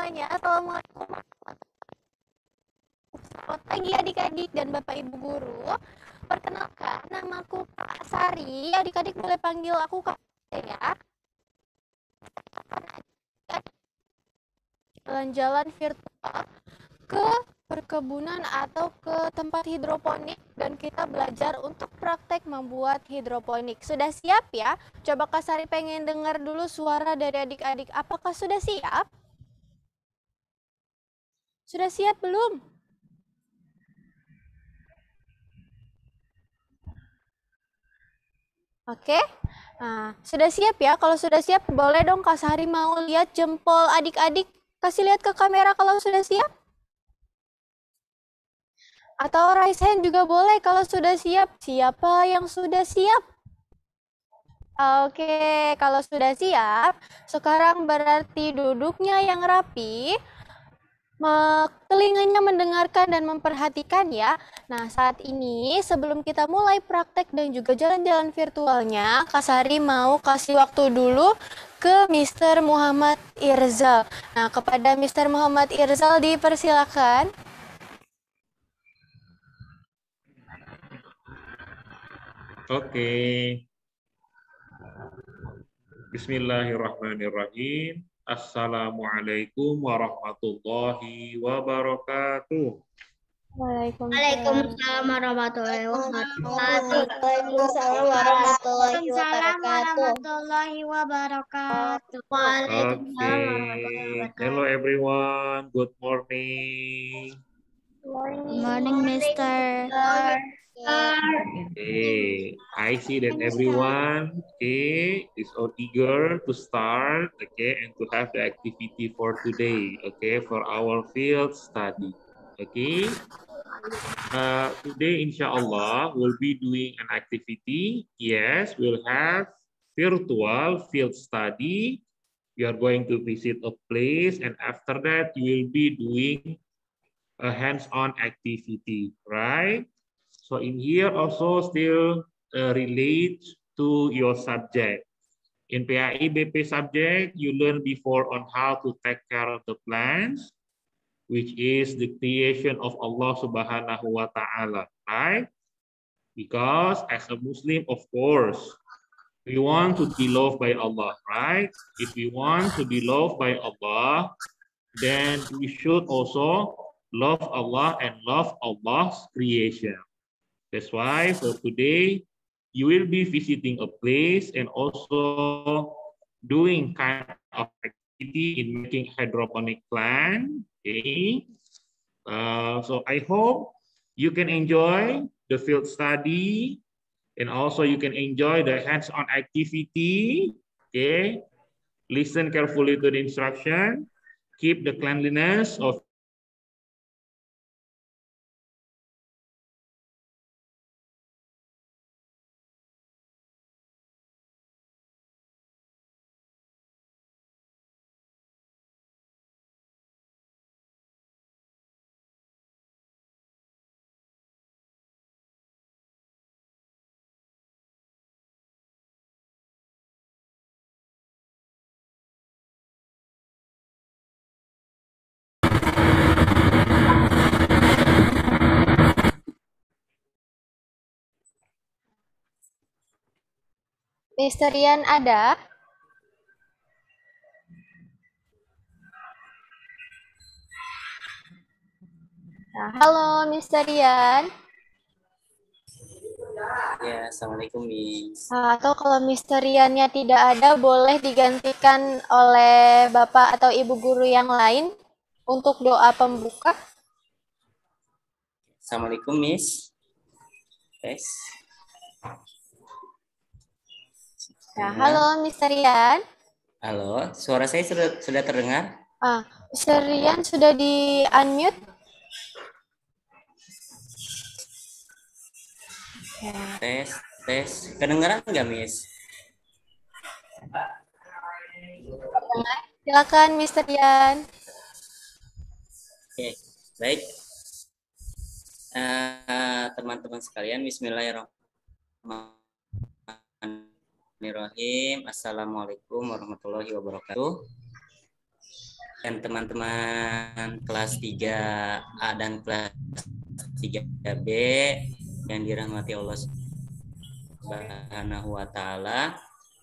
semuanya. Assalamualaikum. Selamat pagi adik-adik dan Bapak Ibu guru. Perkenalkan, namaku Kak Sari. Adik-adik boleh panggil aku Kak ya. Jalan-jalan virtual ke perkebunan atau ke tempat hidroponik dan kita belajar untuk praktek membuat hidroponik. Sudah siap ya? Coba Kak Sari pengen dengar dulu suara dari adik-adik. Apakah sudah siap? Sudah siap belum? Oke. Nah, sudah siap ya? Kalau sudah siap, boleh dong Kak Sari mau lihat jempol adik-adik. Kasih lihat ke kamera kalau sudah siap. Atau raise hand juga boleh kalau sudah siap. Siapa yang sudah siap? Oke, kalau sudah siap, sekarang berarti duduknya yang rapi, telinganya mendengarkan dan memperhatikan ya. Nah, saat ini sebelum kita mulai praktek dan juga jalan-jalan virtualnya, Kak Sari mau kasih waktu dulu ke Mr. Muhammad Irzal. Nah, kepada Mr. Muhammad Irzal dipersilakan. Oke. Bismillahirrahmanirrahim. Assalamualaikum warahmatullahi wabarakatuh. Waalaikumsalam warahmatullahi wabarakatuh. Waalaikumsalam warahmatullahi wabarakatuh. Okay. Hello everyone. Good morning. Good morning, Mister. Okay. I see that everyone is all eager to start and to have the activity for today, for our field study. Today, inshallah, we'll be doing an activity. Yes, we'll have virtual field study. You are going to visit a place, and after that, you will be doing a hands-on activity, right? So in here also still relate to your subject. In PAI BP subject, you learn before on how to take care of the plants, which is the creation of Allah Subhanahu wa Ta'ala, right? Because as a Muslim, of course, we want to be loved by Allah, right? If we want to be loved by Allah, then we should also love Allah and love Allah's creation. That's why for today, you will be visiting a place and also doing kind of activity in making hydroponic plant. So I hope you can enjoy the field study and also you can enjoy the hands-on activity. Listen carefully to the instruction. Keep the cleanliness of Mr. Rian ada? Nah, halo Mr. Rian. Ya, assalamualaikum Miss. Atau kalau Mr. Riannya tidak ada, boleh digantikan oleh Bapak atau Ibu guru yang lain untuk doa pembuka. Assalamualaikum Miss. Tes. Nah, halo Mr. Rian. Halo, suara saya sudah terdengar? Mr. Rian sudah di-unmute. Tes. Kedengaran nggak Miss? Silakan Mr. Rian. Oke, baik. Teman-teman sekalian, Bismillahirrahmanirrahim. Assalamualaikum warahmatullahi wabarakatuh. teman-teman kelas 3A dan kelas 3B yang dirahmati Allah Subhanahu wa taala.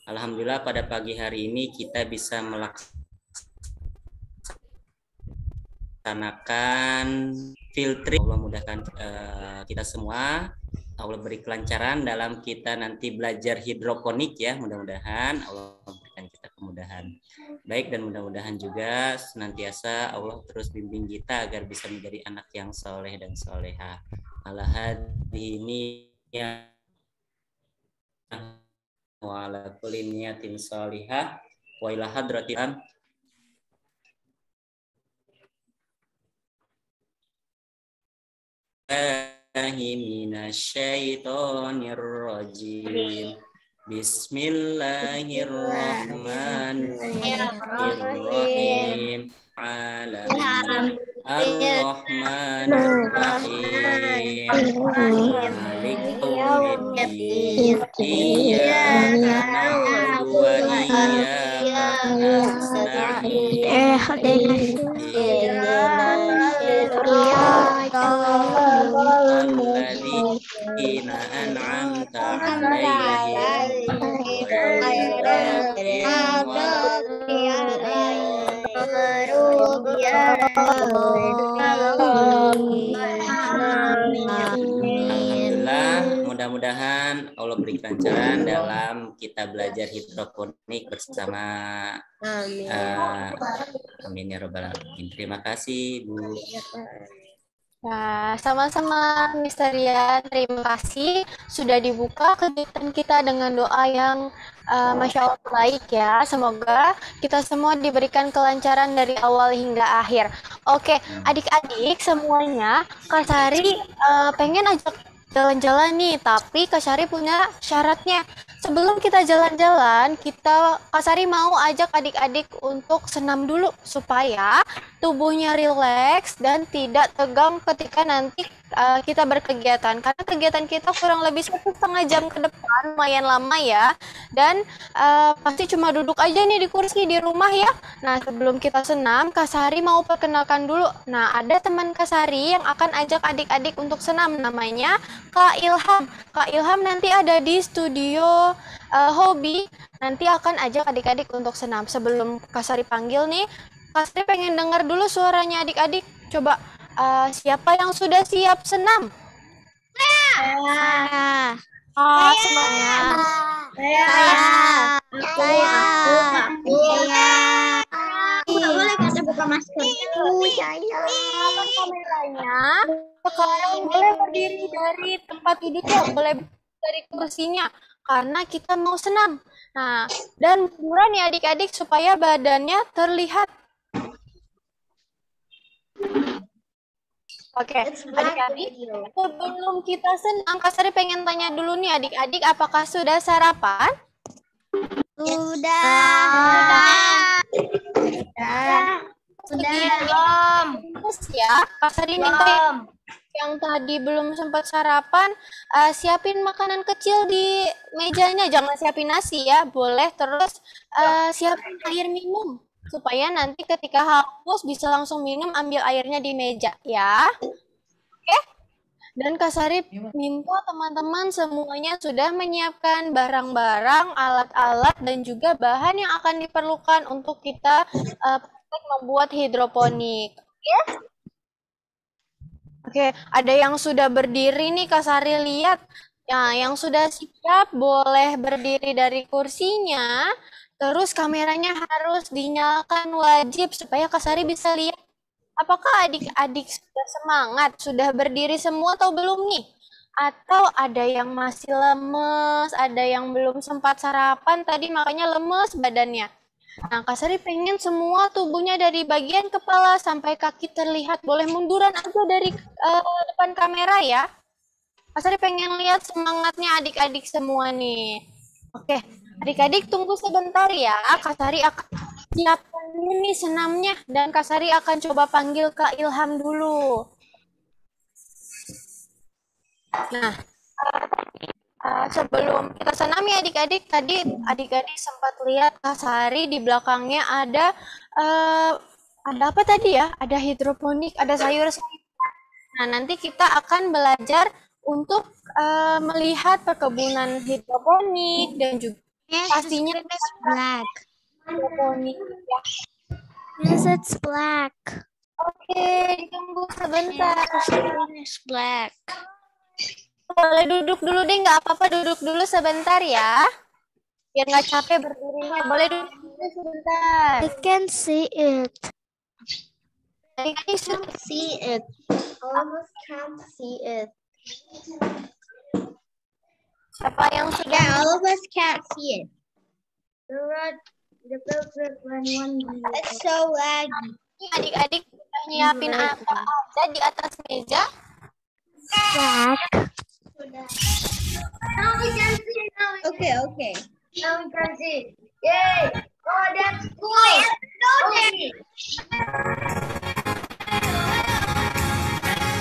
Alhamdulillah pada pagi hari ini kita bisa melaksanakan field trip. Allah mudahkan kita semua. Allah beri kelancaran dalam kita nanti belajar hidroponik ya. Mudah-mudahan Allah memberikan kita kemudahan. Baik, dan mudah-mudahan juga senantiasa Allah terus bimbing kita agar bisa menjadi anak yang soleh dan soleha. Ala ini ya wa ala kulli niyatin sholihah wa ila hadratil minasyaitonir rajim. Bismillahirrahmanirrahim. Ar-Rahmanir-Rahim. Malik yaumiddin. Iyyaka na'budu wa iyyaka nasta'in. Alladzina an'amta 'alaihim Alhamdulillah, mudah-mudahan Allah beri kelancaran dalam kita belajar hidroponik bersama. Amin ya rabbal alamin. Terima kasih Bu. Nah, sama-sama Mister Rian, terima kasih sudah dibuka kegiatan kita dengan doa yang Masya Allah baik ya. Semoga kita semua diberikan kelancaran dari awal hingga akhir. Oke, adik-adik semuanya, Kak Sari pengen ajak jalan-jalan nih, tapi Kak Sari punya syaratnya. Sebelum kita jalan-jalan, Kak Sari mau ajak adik-adik untuk senam dulu supaya tubuhnya rileks dan tidak tegang ketika nanti kita berkegiatan. Karena kegiatan kita kurang lebih 1,5 jam ke depan, lumayan lama ya. Dan pasti cuma duduk aja nih di kursi di rumah ya. Nah, sebelum kita senam, Kak Sari mau perkenalkan dulu. Nah, ada teman Kak Sari yang akan ajak adik-adik untuk senam, namanya Kak Ilham. Kak Ilham nanti ada di studio hobi, nanti akan ajak adik-adik untuk senam. Sebelum Kak Sari panggil nih, Kak Sari pengen dengar dulu suaranya adik-adik. Coba siapa yang sudah siap senam? Saya. Semangat. Saya. Boleh kita buka masker? Nyalakan kameranya. Sekarang boleh berdiri dari tempat duduknya, boleh dari kursinya, karena kita mau senam. Nah, dan munduran ya adik-adik supaya badannya terlihat. Oke, adik-adik, sebelum kita senam, Kak Sari pengen tanya dulu nih adik-adik, apakah sudah sarapan? Belum. Terus ya, Kak Sari minta yang tadi belum sempat sarapan, siapin makanan kecil di mejanya, jangan siapin nasi ya, boleh. Terus siapin air minum supaya nanti ketika haus bisa langsung minum, ambil airnya di meja ya. Oke? Dan Kak Sari minta teman-teman semuanya sudah menyiapkan barang-barang, alat-alat, dan juga bahan yang akan diperlukan untuk kita praktek membuat hidroponik. Oke? Oke, ada yang sudah berdiri nih Kak Sari lihat. Nah, yang sudah siap boleh berdiri dari kursinya. Terus kameranya harus dinyalakan wajib supaya Kak Sari bisa lihat. Apakah adik-adik sudah semangat? Sudah berdiri semua atau belum nih? Atau ada yang masih lemes, ada yang belum sempat sarapan tadi makanya lemes badannya. Nah, Kak Sari pengen semua tubuhnya dari bagian kepala sampai kaki terlihat. Boleh munduran aja dari depan kamera ya. Kak Sari pengen lihat semangatnya adik-adik semua nih. Oke, adik-adik tunggu sebentar ya. Kak Sari akan siapkan dulu nih senamnya. Dan Kak Sari akan coba panggil Kak Ilham dulu. Nah, sebelum kita senam ya adik-adik, tadi adik-adik sempat lihat Kak Sari di belakangnya ada ada apa tadi ya? Ada hidroponik, ada sayur-sayur. Nah, nanti kita akan belajar untuk melihat perkebunan hidroponik dan juga pastinya Black. hidroponik. Ya. Yes, it's black. Oke, ditunggu sebentar. It's black. Boleh duduk dulu deh, nggak apa-apa, duduk dulu sebentar ya. Biar nggak capek berdirinya. Boleh duduk dulu sebentar. I can see it. Adik-adik sudah See it. Almost can't see it. siapa yang sudah Yeah, all of us can't see it. The filter one. It's so laggy. adik-adik sudah nyiapin apa aja di atas meja? Black. Now we can see. Okay, okay. Now we can see. Yay! Oh, that's cool. Okay.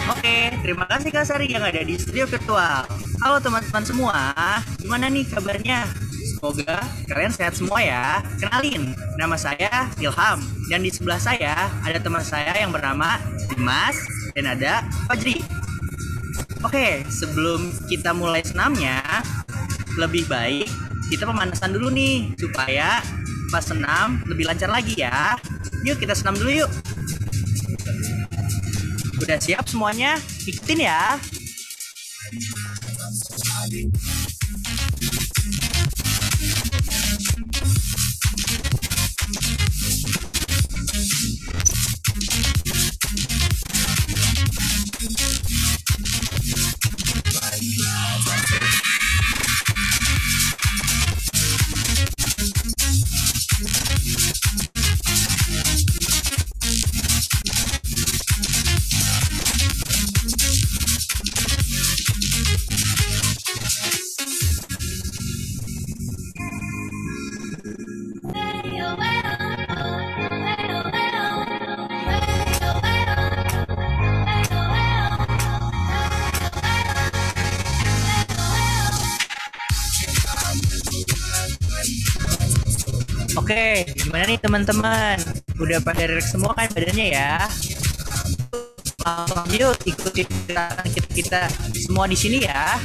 Oke, terima kasih Kak Sari yang ada di studio virtual. Halo teman-teman semua, gimana nih kabarnya? Semoga kalian sehat semua ya. Kenalin, nama saya Ilham. Dan di sebelah saya ada teman saya yang bernama Dimas dan ada Fajri. Oke, sebelum kita mulai senamnya, lebih baik kita pemanasan dulu nih, supaya pas senam lebih lancar lagi ya. Yuk kita senam dulu yuk. Udah siap semuanya? Ikutin ya. Oke, gimana nih teman-teman? Udah pada relax semua kan badannya ya? Langsung yuk ikuti gerakan kita semua di sini ya.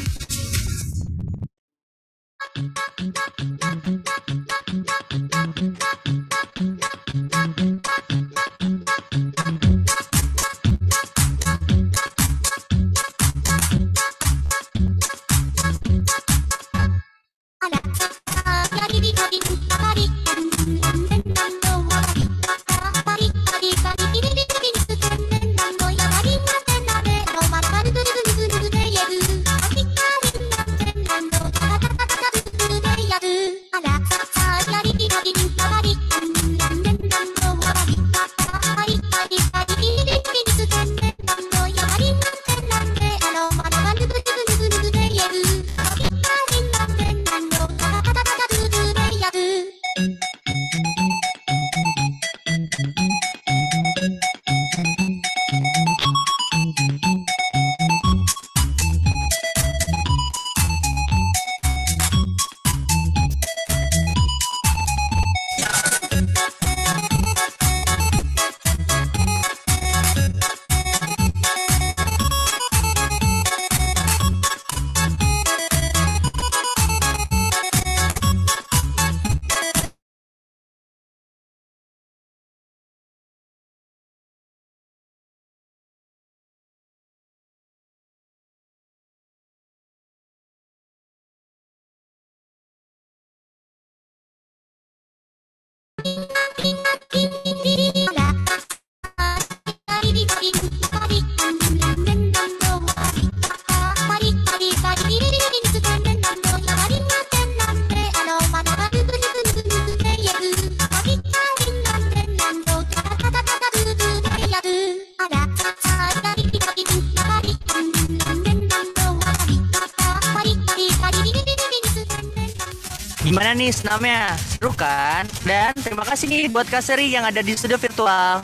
Gimana nih senamnya? Seru kan? Dan terima kasih nih buat Kak Seri yang ada di studio virtual.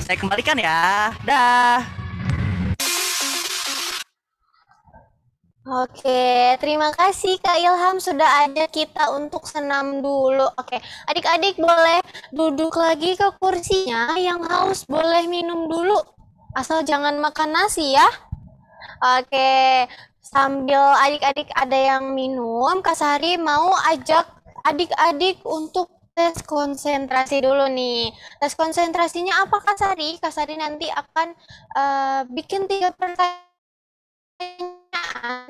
Saya kembalikan ya. Dah. Oke, terima kasih Kak Ilham sudah ajak kita untuk senam dulu. Oke, adik-adik boleh duduk lagi ke kursinya. Yang haus boleh minum dulu. Asal jangan makan nasi ya. Oke, sambil adik-adik ada yang minum, Kak Sari mau ajak adik-adik untuk tes konsentrasi dulu nih. Tes konsentrasinya apa Kak Sari? Kak Sari nanti akan bikin 3 pertanyaan.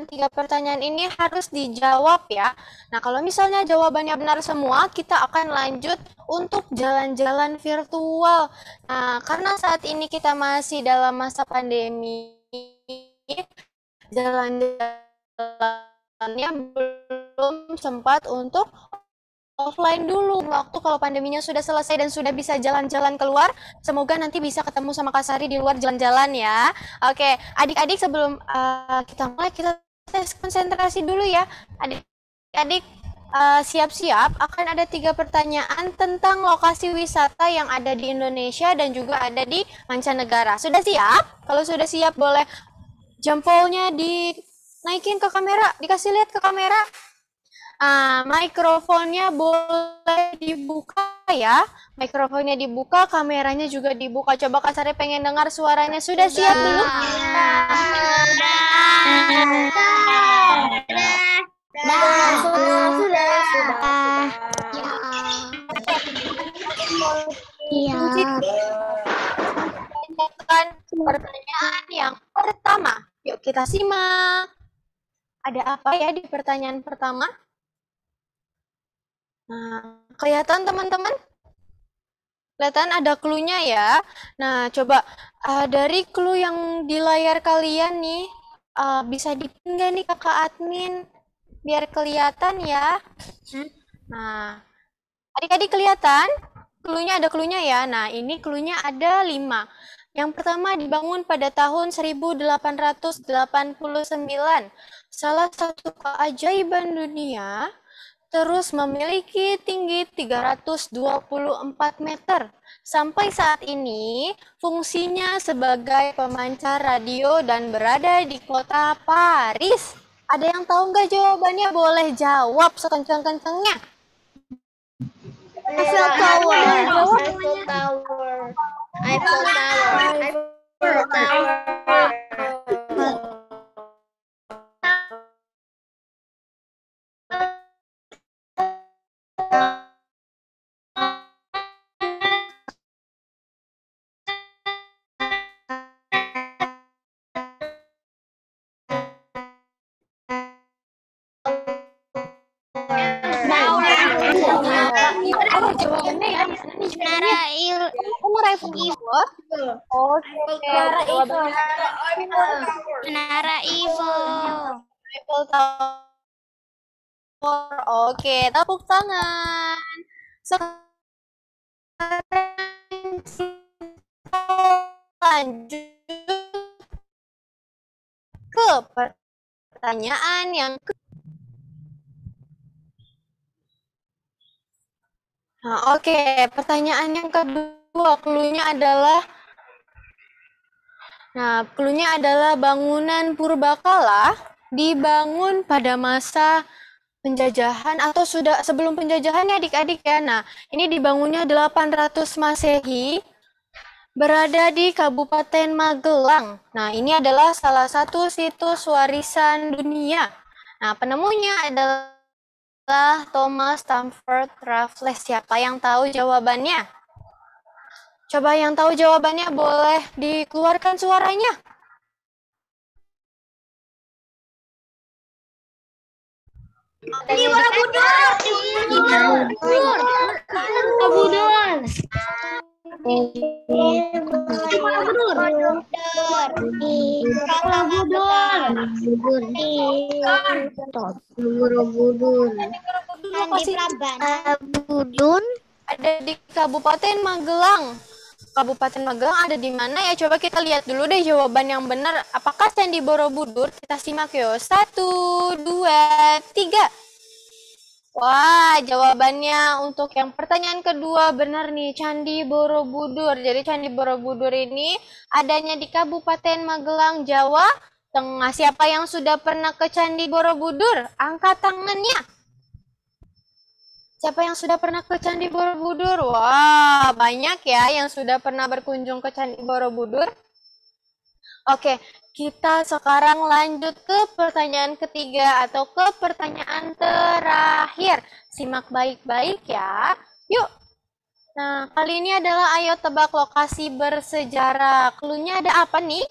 3 pertanyaan ini harus dijawab ya. Nah, kalau misalnya jawabannya benar semua, kita akan lanjut untuk jalan-jalan virtual. Nah, karena saat ini kita masih dalam masa pandemi, jalan-jalannya belum sempat untuk offline dulu. Waktu kalau pandeminya sudah selesai dan sudah bisa jalan-jalan keluar, semoga nanti bisa ketemu sama Kak Sari di luar jalan-jalan ya. Oke, adik-adik sebelum kita mulai, kita tes konsentrasi dulu ya. Adik-adik siap-siap, akan ada 3 pertanyaan tentang lokasi wisata yang ada di Indonesia dan juga ada di mancanegara. Sudah siap? Kalau sudah siap boleh jempolnya dinaikin ke kamera, dikasih lihat ke kamera. Mikrofonnya boleh dibuka ya. Mikrofonnya dibuka, kameranya juga dibuka. Coba Kak Sari pengen dengar suaranya. Sudah siap dulu? Pertanyaan yang pertama. Yuk kita simak. Ada apa ya di pertanyaan pertama? Nah, kelihatan teman-teman? Kelihatan ada clue-nya ya. Nah, coba dari clue yang di layar kalian nih, bisa dipin nggak nih kakak admin? Biar kelihatan ya. Nah, adik-adik kelihatan? Clue-nya ada clue-nya ya. Nah, ini clue-nya ada 5. Yang pertama dibangun pada tahun 1889. Salah satu keajaiban dunia, terus memiliki tinggi 324 meter. Sampai saat ini, fungsinya sebagai pemancar radio dan berada di kota Paris. Ada yang tahu nggak jawabannya? Boleh jawab sekencang-kencangnya. Eiffel Tower. Eiffel Tower. Eiffel Tower. Eiffel Tower. Jawabannya ya, Menara Eiffel. Eiffel Tower. Oke, tepuk tangan. Sekarang lanjut ke pertanyaan yang Nah, oke, pertanyaan yang kedua, clue-nya adalah bangunan purbakala dibangun pada masa penjajahan atau sudah sebelum penjajahan ya adik-adik ya. Nah, ini dibangunnya 800 Masehi, berada di Kabupaten Magelang. Nah, ini adalah salah satu situs warisan dunia. Nah, penemunya adalah Thomas Stamford Raffles. Siapa yang tahu jawabannya? Coba yang tahu jawabannya boleh dikeluarkan suaranya. Ini Borobudur. Borobudur ada di Kabupaten Magelang. Kabupaten Magelang ada di mana ya? Coba kita lihat dulu deh jawaban yang benar. Apakah Candi Borobudur? Kita simak yuk. 1, 2, 3. Wah, jawabannya untuk yang pertanyaan kedua benar nih, Candi Borobudur. Jadi Candi Borobudur ini adanya di Kabupaten Magelang, Jawa tengah. Siapa yang sudah pernah ke Candi Borobudur? Angkat tangannya. Siapa yang sudah pernah ke Candi Borobudur? Wah, banyak ya yang sudah pernah berkunjung ke Candi Borobudur. Oke, kita sekarang lanjut ke pertanyaan ketiga atau ke pertanyaan terakhir. Simak baik-baik ya. Yuk. Nah, kali ini adalah ayo tebak lokasi bersejarah. Cluenya ada apa nih?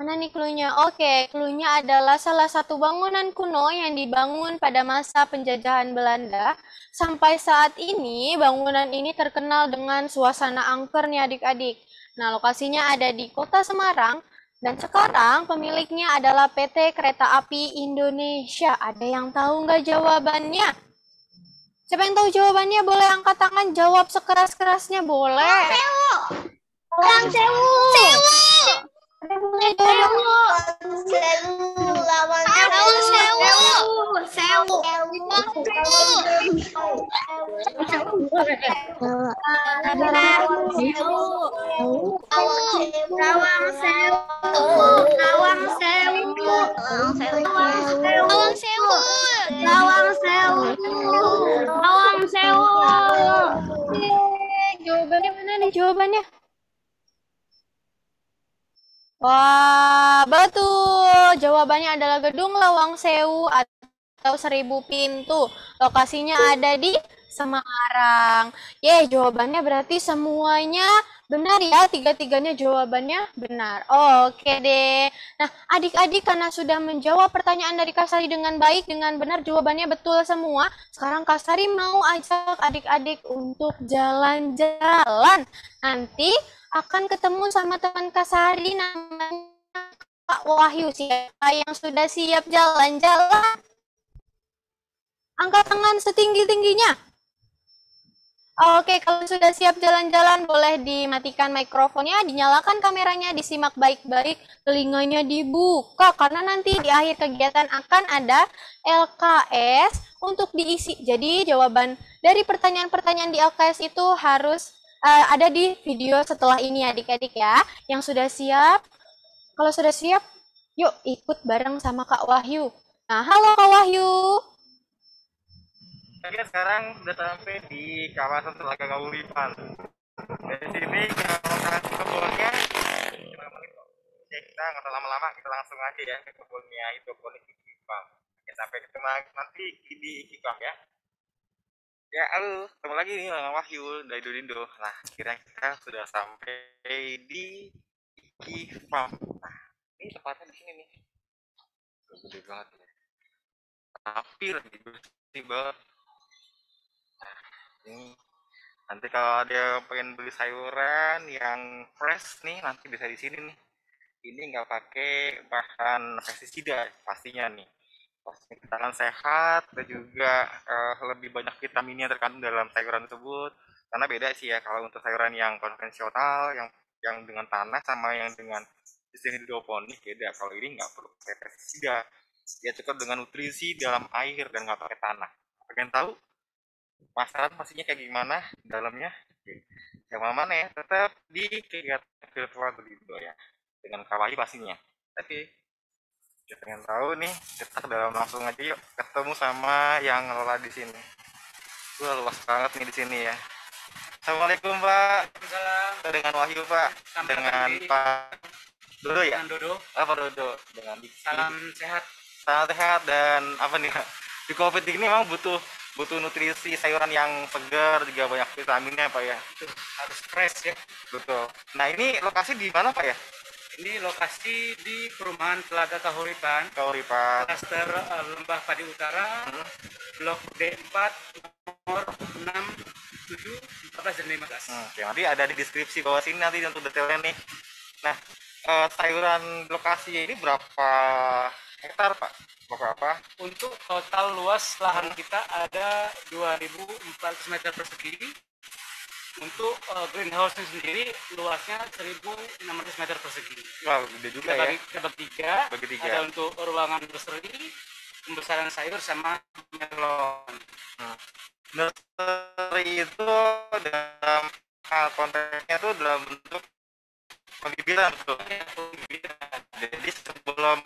Mana nih cluenya? Oke, cluenya adalah salah satu bangunan kuno yang dibangun pada masa penjajahan Belanda. Sampai saat ini, bangunan ini terkenal dengan suasana angker nih adik-adik. Nah, lokasinya ada di Kota Semarang. Dan sekarang pemiliknya adalah PT Kereta Api Indonesia. Ada yang tahu nggak jawabannya? Siapa yang tahu jawabannya boleh angkat tangan, jawab sekeras-kerasnya boleh. Lawang Sewu. Ada yang boleh jawab? Lawang Sewu. Jawabannya mana nih jawabannya? Wah, betul. Jawabannya adalah Gedung Lawang Sewu atau 1000 Pintu. Lokasinya ada di Semarang. Jawabannya berarti semuanya benar ya. Tiga-tiganya jawabannya benar. Oke deh. Nah, adik-adik karena sudah menjawab pertanyaan dari Kak Sari dengan baik, dengan benar, jawabannya betul semua. Sekarang Kak Sari mau ajak adik-adik untuk jalan-jalan. Nanti akan ketemu sama teman Kak Sari namanya Kak Wahyu. Siapa yang sudah siap jalan-jalan? Angkat tangan setinggi-tingginya. Oke, kalau sudah siap jalan-jalan boleh dimatikan mikrofonnya, dinyalakan kameranya, disimak baik-baik, telinganya dibuka karena nanti di akhir kegiatan akan ada LKS untuk diisi. Jadi jawaban dari pertanyaan-pertanyaan di LKS itu harus ada di video setelah ini adik-adik ya. Yang sudah siap, kalau sudah siap, yuk ikut bareng sama Kak Wahyu. Nah, halo Kak Wahyu. Kita sekarang sudah sampai di kawasan Telaga Kaulipan. Dari sini ke lokasi kebunnya, kita nggak lama-lama, kita langsung aja ya ke kebunnya hidroponik Ikifam. Oke, sampai ketemu nanti di Ikifam ya. Ya, halo, ketemu lagi nih dengan Wahyu dari Dodindo. Nah, kira kita sudah sampai di Ikifam. Nah, ini tempatnya di sini nih. Gede banget ya. Tapi lagi bersih banget. Nah, ini nanti kalau ada pengen beli sayuran yang fresh nih, nanti bisa di sini nih. Ini nggak pakai bahan pestisida pastinya nih. Pasti kita akan sehat dan juga lebih banyak vitaminnya terkandung dalam sayuran tersebut. Karena beda sih ya kalau untuk sayuran yang konvensional, yang dengan tanah sama yang dengan sistem hidroponik beda. Kalau ini nggak perlu pakai pestisida, dia cukup dengan nutrisi dalam air dan nggak pakai tanah. Pengen tahu masalah pastinya kayak gimana dalamnya? Yang mana ya? Tetap di kegiatan virtual Dodindo ya, dengan Kak Wahyu pastinya. Tapi kita pengen tahu nih, kita dalam langsung aja yuk ketemu sama yang ngelola di sini. Luas banget nih di sini ya. Assalamualaikum Pak. Waalaikumsalam. Dengan Wahyu Pak. Dengan Pak Dodo ya. Dengan Dodo. Pak Dodo. Dengan salam sehat. Salam sehat dan apa nih? Di COVID ini memang butuh nutrisi sayuran yang segar, juga banyak vitaminnya Pak ya. Itu harus fresh ya. Betul. Nah, ini lokasi di mana Pak ya? Ini lokasi di perumahan Telaga Kahuripan, klaster Lembah Padi Utara, blok D4 nomor 6, 7, 14 dan 15. Oke, nanti ada di deskripsi bawah sini nanti untuk detailnya nih. Nah, sayuran lokasi ini berapa hektar Pak? Berapa? Untuk total luas lahan kita ada 2.400 meter persegi. Untuk greenhouse sendiri luasnya 1.600 meter persegi. Wow, gede juga ya. Kita bagi tiga. Ada untuk ruangan nursery, pembesaran sayur sama melon. Nursery itu dalam konteksnya itu dalam bentuk pembibitan betul. Jadi sebelum kalau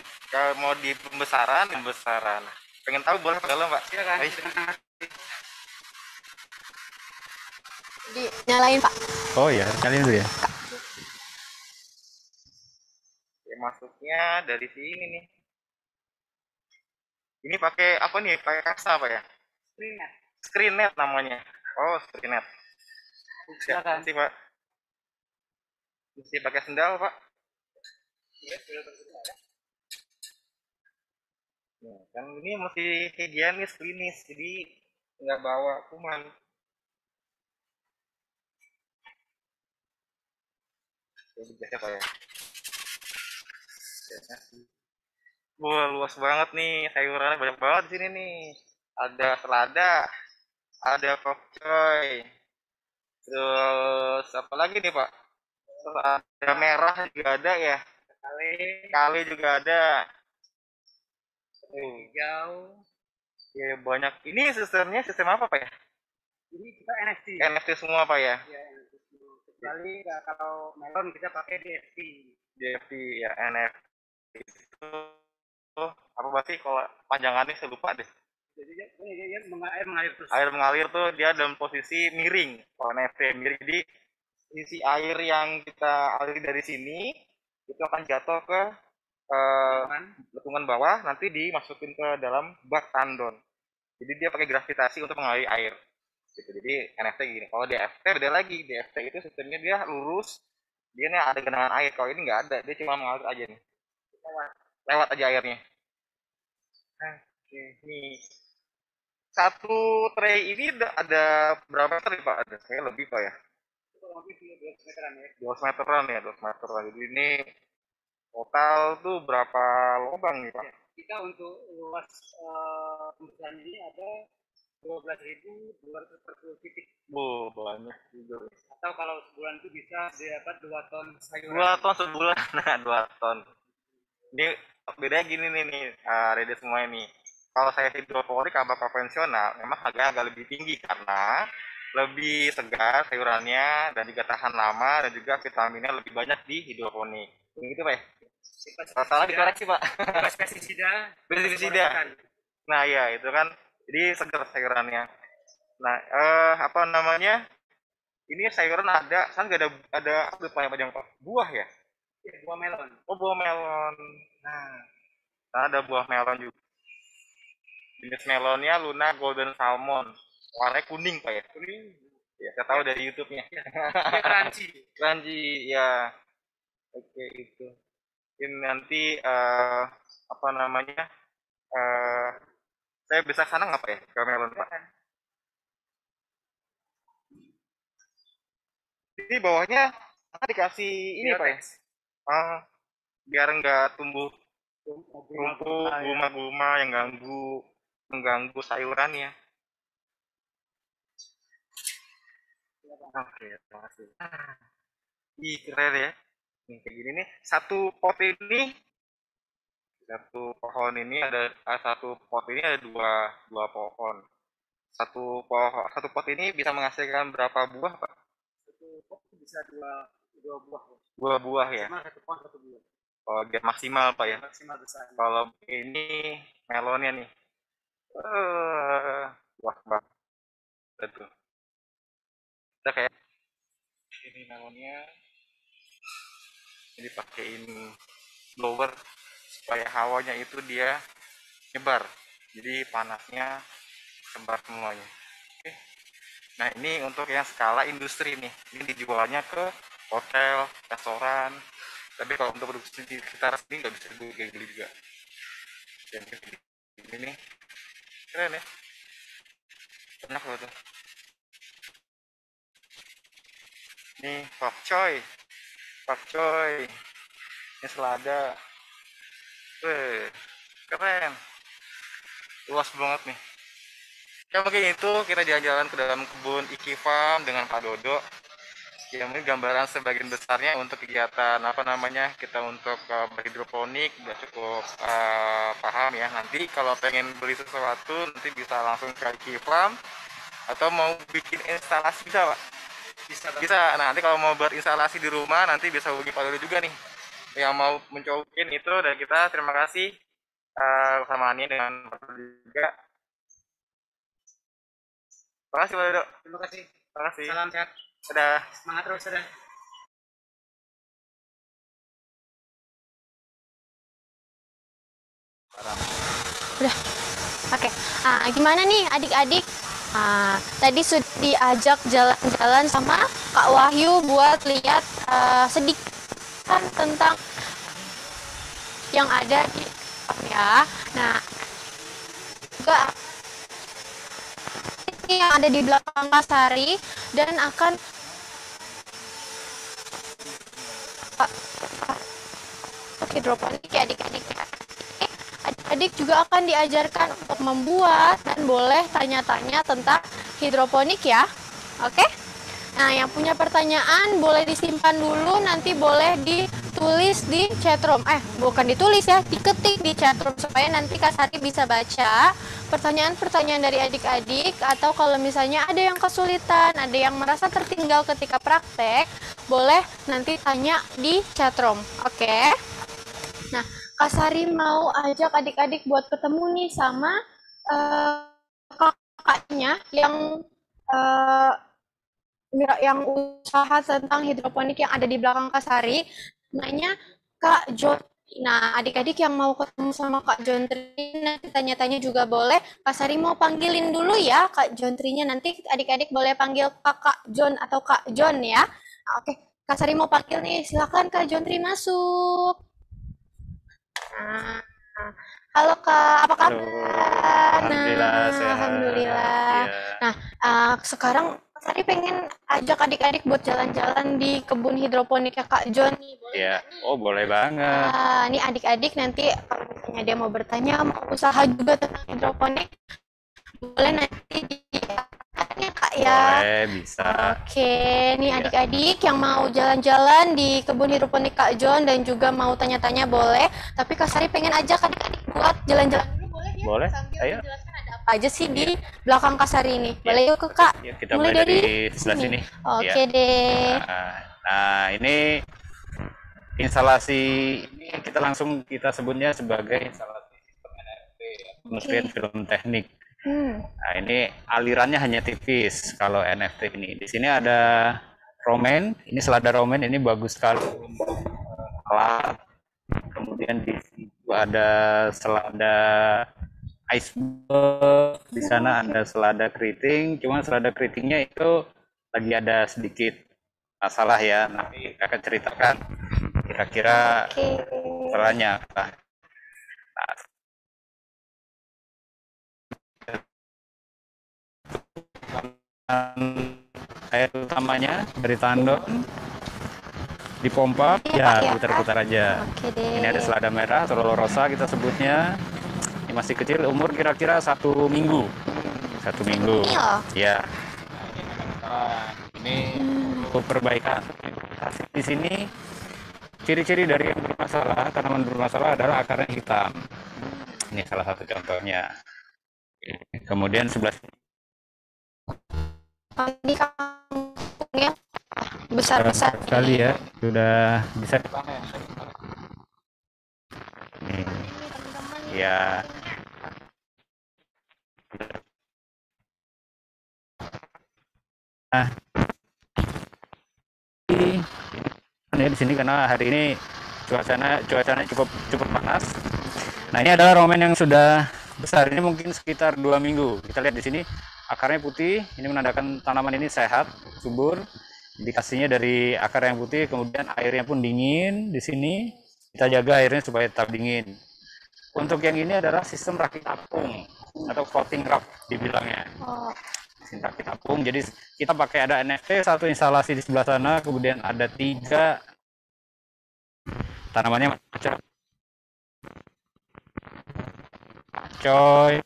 mau di pembesaran, pengen tahu boleh kalau Mbak? Silakan. Nyalain Pak. Oh ya, nyalain dulu ya. Ya, masuknya dari sini nih. Ini pakai apa nih? Pakai kasta apa ya? Screennet namanya. Oh, Screennet. Silakan. Mesti Pak. Mesti pakai sendal Pak. Nah, kan ini mesti higienis, klinis, jadi nggak bawa kuman. Jadi biasa Pak ya. Wah, luas banget nih, sayurannya banyak banget di sini nih. Ada selada, ada pokcoy, terus apa lagi nih Pak? Terus ada merah juga ada ya. Kali juga ada. Hijau. Ya banyak. Ini sistemnya sistem apa Pak ya? Ini kita NFT. NFT semua Pak ya? Ya, NFT semua. Kecuali kalau melon kita pakai DFT. DFT ya, NFT itu apa berarti kalau panjangannya saya lupa deh. Jadi dia mengalir terus. Air mengalir tuh dia dalam posisi miring. Kalau NFT miring, jadi isi air yang kita aliri dari sini itu akan jatuh ke letungan bawah, nanti dimasukin ke dalam bak tandon. Jadi dia pakai gravitasi untuk mengaliri air. Gitu. Jadi NFT gini. Kalau DFT beda lagi. DFT itu sistemnya dia lurus, dia nih ada genangan air. Kalau ini nggak ada, dia cuma mengalir aja nih. Lewat aja airnya. Oke, nih. Satu tray ini ada berapa meter Pak? Ada saya lebih Pak ya. 200 meteran ya, 200 meteran. Jadi ini total tuh berapa lubang nih Pak? Kita untuk luas pembesaran ini ada 12.240 titik. Banyak juga. Atau kalau sebulan itu bisa dapat 2 ton sayuran. 2 ton sebulan, nah 2 ton. Ini bedanya gini nih, ready semua ini. Kalau saya hidroponik sama konvensional, memang harganya agak lebih tinggi karena lebih segar sayurannya dan juga tahan lama dan juga vitaminnya lebih banyak di hidroponik. Begitu Pak ya? Salah dikoreksi Pak. Pestisida. Nah ya itu kan, jadi segar sayurannya. Nah apa namanya? Ini sayuran ada, kan nggak ada apa yang Pak? Buah ya? Buah melon. Oh buah melon. Nah ada buah melon juga. Jenis melonnya Luna Golden Salmon. Warnanya kuning Pak ya? Kuning. Ya, saya tahu dari YouTube-nya. Crunchy. Crunchy ya. Oke itu. Ini nanti apa namanya? Saya bisa sana nggak Pak ya? Ke melon Pak. Ini bawahnya dikasih ini Pak ya? Biar nggak tumbuh rumput, gulma-gulma yang mengganggu sayurannya. Oke, terima kasih. Ih, keren ya. Nih, kayak gini nih. Satu pohon ini ada dua pohon. Satu pot ini bisa menghasilkan berapa buah, Pak? Satu pot bisa dua buah. 2 buah ya. Satu pohon 1 buah. Oh, biar maksimal, Pak ya. Maksimal besar. Kalau ini melonnya nih. Wah, Bang. Betul. Kita kayak ini melonnya. Jadi pakein blower supaya hawanya itu dia nyebar. Jadi panasnya sebar semuanya. Oke. Nah, ini untuk yang skala industri nih. Ini dijualnya ke hotel, restoran. Tapi kalau untuk produksi di sekitar sini nggak bisa beli juga. Dan ini nih keren ya, enak loh tuh. Ini pakcoy, ini selada, keren, luas banget nih. Ya mungkin itu kita jalan-jalan ke dalam kebun Iki Farm dengan Pak Dodo. Ya mungkin gambaran sebagian besarnya untuk kegiatan apa namanya kita untuk berhidroponik udah cukup paham ya. Nanti kalau pengen beli sesuatu nanti bisa langsung ke Iki Farm atau mau bikin instalasi bisa Pak? Bisa. Nah nanti kalau mau berinstalasi di rumah nanti bisa hubungi Pak Dodo juga nih. yang mau mencobain itu, dan kita terima kasih sama Ani dengan juga. Terima kasih Pak Dodo. Terima kasih. Terima kasih. Salam sehat. Dadah. Semangat terus, dadah. Udah. Oke. Gimana nih adik-adik? Tadi sudah diajak jalan-jalan sama Kak Wahyu buat lihat sedikit tentang yang ada di ya. Nah, juga ini yang ada di belakang Kasari dan akan hidroponik ya adik-adik. Adik-adik juga akan diajarkan untuk membuat dan boleh tanya-tanya tentang hidroponik ya. Oke? Nah, yang punya pertanyaan boleh disimpan dulu, nanti boleh ditulis di chatroom. Bukan ditulis ya, diketik di chatroom supaya nanti Kak Sari bisa baca pertanyaan-pertanyaan dari adik-adik, atau kalau misalnya ada yang kesulitan, ada yang merasa tertinggal ketika praktek, boleh nanti tanya di chatroom. Oke? Nah, Kak Sari mau ajak adik-adik buat ketemu nih sama kakaknya yang usaha tentang hidroponik yang ada di belakang Kak Sari, namanya Kak John. Nah, adik-adik yang mau ketemu sama Kak Jontri nanti tanya-tanya juga boleh. Kak Sari mau panggilin dulu ya Kak Jontrinya, nanti adik-adik boleh panggil Kakak John atau Kak John ya. Oke, Kak Sari mau panggil nih, silakan Kak Jontri masuk. Halo Kak, apa kabar? Alhamdulillah sehat. Alhamdulillah. Ya. Sekarang Sari pengen ajak adik-adik buat jalan-jalan di kebun hidroponiknya Kak John nih, boleh Ya, nggak nih? oh boleh banget. Nih adik-adik nanti kalau misalnya dia mau bertanya, mau usaha juga tentang hidroponik, boleh nanti ditanya Kak ya. Boleh, bisa. Oke, nih Iya. adik-adik yang mau jalan-jalan di kebun hidroponik Kak John dan juga mau tanya-tanya boleh. Tapi Kak Sari pengen ajak adik-adik buat jalan-jalan dulu, boleh ya? Boleh, Sambil ayo. menjelaskan ada apa aja sih di belakang Kak Sari ini. Boleh yuk Kak? Yuk, kita mulai dari sebelah sini. Oke Ya. deh. Nah, ini instalasi ini kita sebutnya sebagai instalasi sistem NFC, Kementerian Film Teknik. Nah, ini alirannya hanya tipis kalau NFT ini. Di sini ada romen, ini selada romen, ini bagus sekali untuk alat. Kemudian di situ ada selada iceberg, di sana ada selada keriting. Cuma selada keritingnya itu lagi ada sedikit masalah ya. Nanti kakak ceritakan kira-kira masalahnya apa. Nah, air utamanya dari tandon dipompa ya, putar-putar aja. Ini ada selada merah atau rosa kita sebutnya. Ini masih kecil, umur kira-kira 1 minggu. 1 minggu ya. Ini untuk perbaikan di sini. Ciri-ciri dari yang bermasalah, tanaman bermasalah adalah akarnya hitam. Ini salah satu contohnya. Kemudian sebelah Di kampungnya besar-besar sekali ya, sudah bisa dipanen. Ya. Nah, ini di sini karena hari ini cuacanya cukup panas. Nah, ini adalah romen yang sudah besar, ini mungkin sekitar 2 minggu. Kita lihat di sini akarnya putih, ini menandakan tanaman ini sehat, subur. Indikasinya dari akar yang putih, kemudian airnya pun dingin. Di sini kita jaga airnya supaya tetap dingin. Untuk yang ini adalah sistem rakit apung atau floating raft dibilangnya. Sistem rakit apung. Jadi kita pakai ada NFT, satu instalasi di sebelah sana, kemudian ada 3 tanamannya macam coy.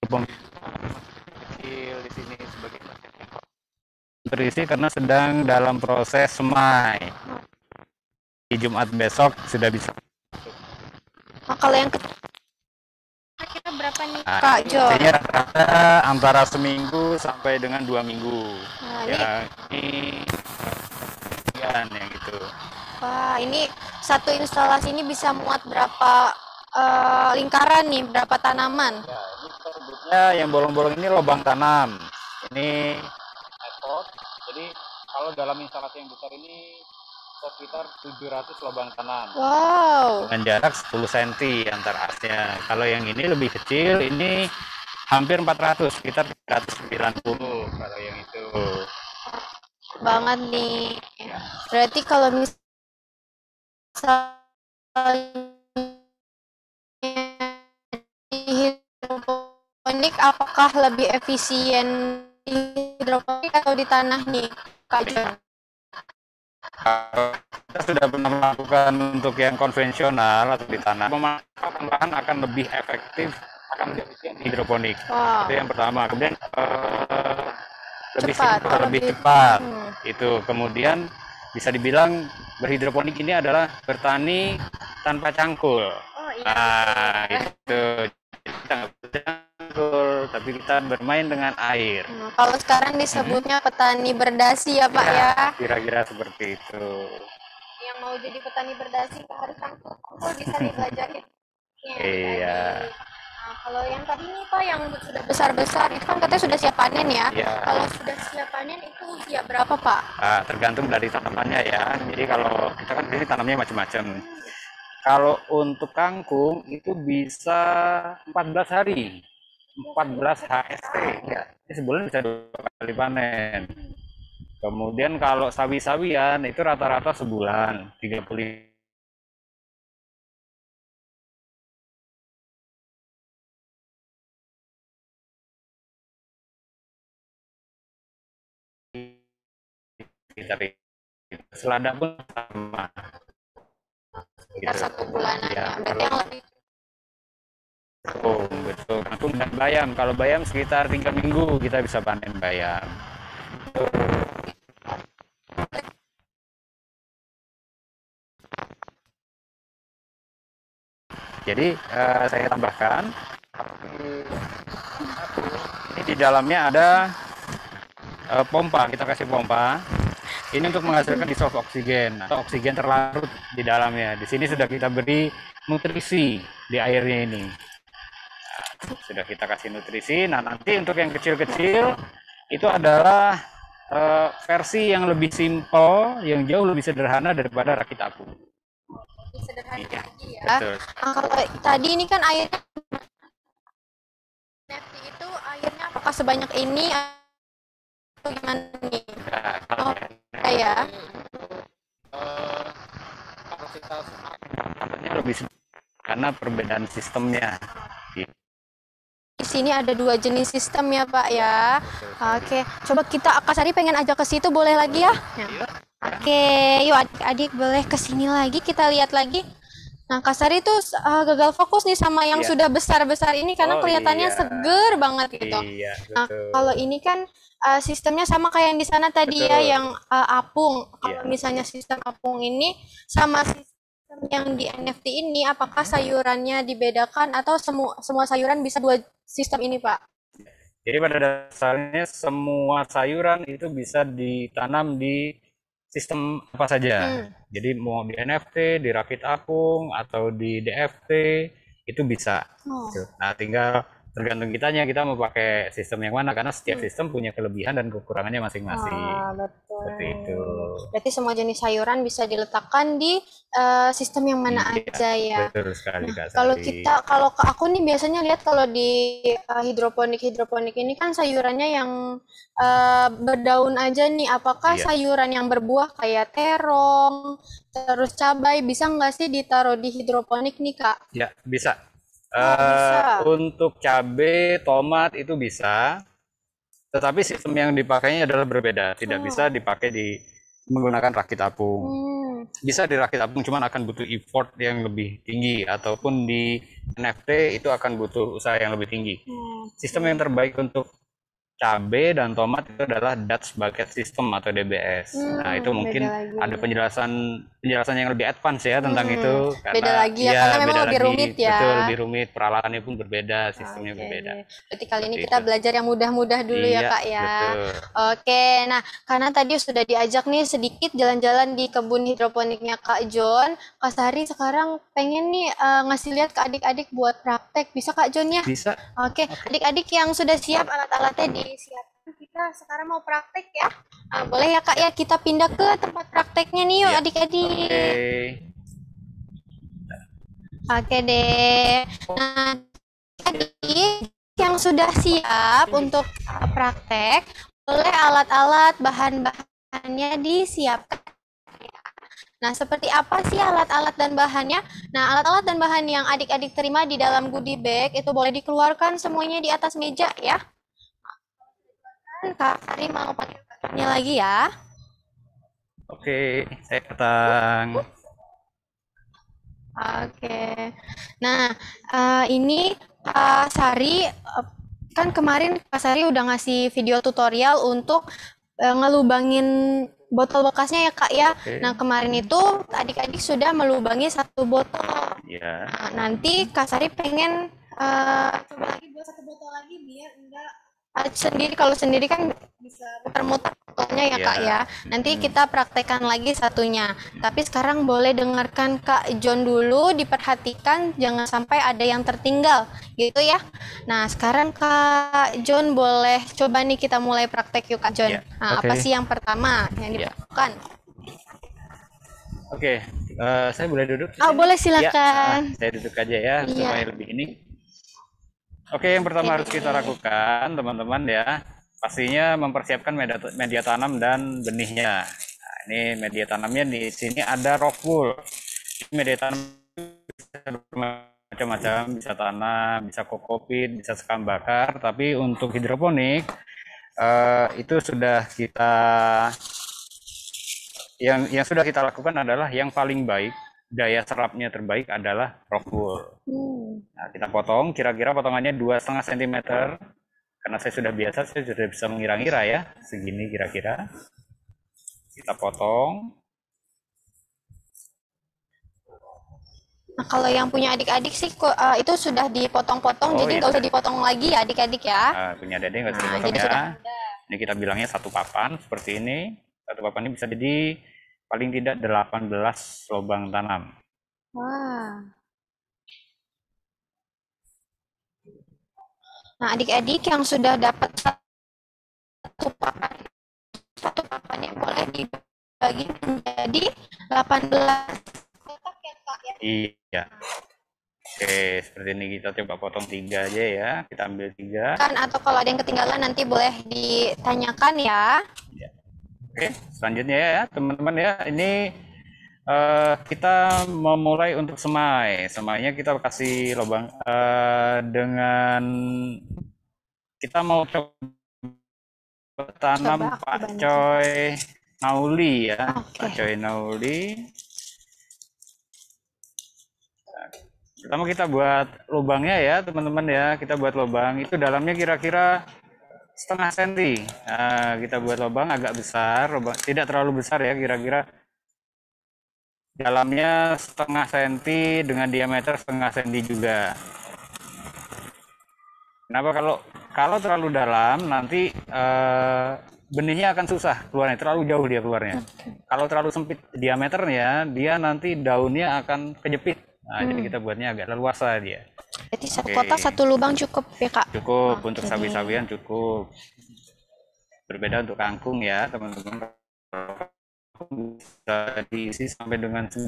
Kecil di sini sebagai terisi karena sedang dalam proses semai. Di Jumat besok sudah bisa. Kalau yang kira-kira berapa nih Kak Jo? Rata-rata antara seminggu sampai dengan 2 minggu. Nah, ya ini yang gitu. Wah, ini satu instalasi ini bisa muat berapa lingkaran nih, berapa tanaman? Ya, ini kita sebutnya yang bolong-bolong ini lubang tanam. Ini metode. Jadi kalau dalam instalasi yang besar ini sekitar 700 lubang tanam. Wow. Dengan jarak 10 cm antara asnya. Kalau yang ini lebih kecil, ini hampir 400, sekitar 390 kalau yang itu. Banget nih. Berarti kalau misalnya di hidroponik, apakah lebih efisien di hidroponik atau di tanah nih, Kak John? Kita sudah pernah melakukan untuk yang konvensional atau di tanah, pemanfaatan bahan akan lebih efektif, akan lebih efisien di hidroponik. Wow. Itu yang pertama. Kemudian lebih Cepat, simpel, lebih cepat. Itu kemudian bisa dibilang berhidroponik ini adalah bertani tanpa cangkul. Oh, iya, Nah, itu kita nggak bercangkul, tapi kita bermain dengan air. Kalau sekarang disebutnya petani berdasi ya Pak ya. Kira-kira seperti itu. Yang mau jadi petani berdasi harus cangkul bisa nih belajarin. Iya. Nah, kalau yang tadi nih Pak yang sudah besar-besar itu kan katanya sudah siap panen ya. Iya. Kalau sudah siap panen itu usia berapa Pak? Nah, tergantung dari tanamannya ya. Jadi kalau kita kan ini tanamnya macam-macam. Kalau untuk kangkung itu bisa 14 hari. 14 HST ya. Ini sebulan bisa 2 kali panen. Kemudian kalau sawi-sawian itu rata-rata sebulan 35. Selada pun sama. Sekitar 1 bulanan ya. Berarti yang lebih betul. Kangkung dan bayam. Kalau bayam sekitar 3 minggu kita bisa panen bayam. Jadi saya tambahkan ini di dalamnya ada pompa. Kita kasih pompa. Ini untuk menghasilkan dissolve oksigen atau oksigen terlarut di dalamnya. Di sini sudah kita beri nutrisi di airnya ini. Nah, sudah kita kasih nutrisi. Nah, nanti untuk yang kecil-kecil itu adalah versi yang lebih simpel, yang jauh lebih sederhana daripada rakit apung. sederhana lagi ya. Betul. Nah, kalau tadi ini kan airnya NFT itu airnya apakah sebanyak ini atau gimana nih? Oh, ya. Kapasitas lebih karena perbedaan sistemnya. Di sini ada 2 jenis sistem ya Pak ya. Oke, coba kita Kak Sari pengen ajak ke situ boleh lagi ya? Oke, yuk adik-adik boleh ke sini lagi kita lihat lagi. Nah, Kak Sari tuh gagal fokus nih sama yang sudah besar-besar ini karena kelihatannya seger banget gitu. Iya, nah, kalau ini kan sistemnya sama kayak yang di sana tadi ya, yang apung. Kalau misalnya sistem apung ini sama sistem yang di NFT ini, apakah sayurannya dibedakan atau semua sayuran bisa 2 sistem ini, Pak? Jadi pada dasarnya semua sayuran itu bisa ditanam di sistem apa saja. Jadi mau di NFT, di rakit apung, atau di DFT itu bisa. Nah, tinggal tergantung kitanya kita mau pakai sistem yang mana karena setiap sistem punya kelebihan dan kekurangannya masing-masing. Betul. Seperti itu. Berarti semua jenis sayuran bisa diletakkan di sistem yang mana aja ya. Betul sekali, Kak Sari. Kalau ke aku nih biasanya lihat kalau di hidroponik ini kan sayurannya yang berdaun aja nih. Apakah sayuran yang berbuah kayak terong, terus cabai bisa nggak sih ditaruh di hidroponik nih, Kak? Ya, bisa. Bisa. Untuk cabai, tomat itu bisa, tetapi sistem yang dipakainya adalah berbeda. Tidak bisa dipakai menggunakan rakit apung. Bisa di rakit apung, cuman akan butuh effort yang lebih tinggi, ataupun di NFT itu akan butuh usaha yang lebih tinggi. Sistem yang terbaik untuk cabai dan tomat itu adalah Dutch Bucket System atau DBS. Nah, itu mungkin ada penjelasan yang lebih advance ya tentang itu karena beda lagi ya, karena memang lebih rumit ya. Betul, lebih rumit, peralatannya pun berbeda, sistemnya berbeda. Berarti kali ini kita belajar yang mudah-mudah dulu ya Kak ya. Betul. Oke, nah karena tadi sudah diajak nih sedikit jalan-jalan di kebun hidroponiknya Kak John, Kak Sari sekarang pengen nih ngasih lihat ke adik-adik buat praktek. Bisa Kak John ya? Bisa. Oke, adik-adik yang sudah siap alat-alatnya disiapkan, kita sekarang mau praktek ya. Boleh ya Kak ya, kita pindah ke tempat prakteknya nih yuk adik-adik. Oke deh. Nah, adik yang sudah siap untuk praktek, boleh alat-alat bahan-bahannya disiapkan. Nah, seperti apa sih alat-alat dan bahannya? Nah, alat-alat dan bahan yang adik-adik terima di dalam goodie bag itu boleh dikeluarkan semuanya di atas meja ya. Kak Sari mau pakai lagi ya. Oke, saya datang. Oke. Nah, ini Kak Sari, kan kemarin Kak Sari udah ngasih video tutorial untuk ngelubangin botol bekasnya ya Kak ya. Nah, kemarin itu adik-adik sudah melubangi 1 botol. Iya. Nah, nanti Kak Sari pengen coba lagi buat 1 botol lagi biar enggak sendiri, kalau sendiri kan bisa muter-muter botolnya ya Kak ya. Nanti kita praktekkan lagi satunya. Tapi sekarang boleh dengarkan Kak John dulu, diperhatikan jangan sampai ada yang tertinggal gitu ya. Nah, sekarang Kak John boleh coba nih kita mulai praktek yuk Kak John. Nah, apa sih yang pertama yang dilakukan? Oke, saya boleh duduk? Boleh silakan. Saya duduk aja ya supaya lebih ini. Oke, yang pertama harus kita lakukan teman-teman ya, pastinya mempersiapkan media tanam dan benihnya. Nah, ini media tanamnya di sini ada rock wool. Media tanam bisa macam-macam, bisa tanah, bisa kokopit, bisa sekam bakar. Tapi untuk hidroponik itu sudah kita yang sudah kita lakukan adalah yang paling baik. Daya serapnya terbaik adalah rock wool. Nah, kita potong, kira-kira potongannya 2,5 cm. Karena saya sudah biasa, saya sudah bisa mengira-ngira ya, segini kira-kira. Kita potong. Nah, kalau yang punya adik-adik sih itu sudah dipotong-potong, jadi nggak usah dipotong lagi ya adik-adik ya. Punya adik nggak usah dipotong ya. Ini kita bilangnya 1 papan seperti ini. 1 papan ini bisa jadi paling tidak 18 lubang tanam. Wah. Nah, adik-adik yang sudah dapat 1 papan yang boleh dibagi menjadi 18 kotak ya Kak ya? Iya. Oke, seperti ini kita coba potong 3 aja ya. Kita ambil 3. Kan atau kalau ada yang ketinggalan nanti boleh ditanyakan ya. Oke, selanjutnya ya teman-teman ya, ini kita memulai untuk semai. Semainya kita kasih lubang dengan kita mau coba tanam pakcoy nauli ya. Pakcoy nauli. Pertama kita buat lubangnya ya teman-teman ya. Kita buat lubang itu dalamnya kira-kira 0,5 cm. Nah, kita buat lubang agak besar, tidak terlalu besar ya, kira-kira dalamnya 0,5 cm dengan diameter 0,5 cm juga. Kenapa? Kalau terlalu dalam nanti benihnya akan susah keluarnya, terlalu jauh dia keluarnya. Kalau terlalu sempit diameternya, dia nanti daunnya akan kejepit. Nah, jadi kita buatnya agak leluasa dia. Jadi 1 kotak 1 lubang cukup ya Kak? Cukup, untuk sawi-sawian cukup. Berbeda untuk kangkung ya teman-teman. Bisa diisi sampai dengan 9.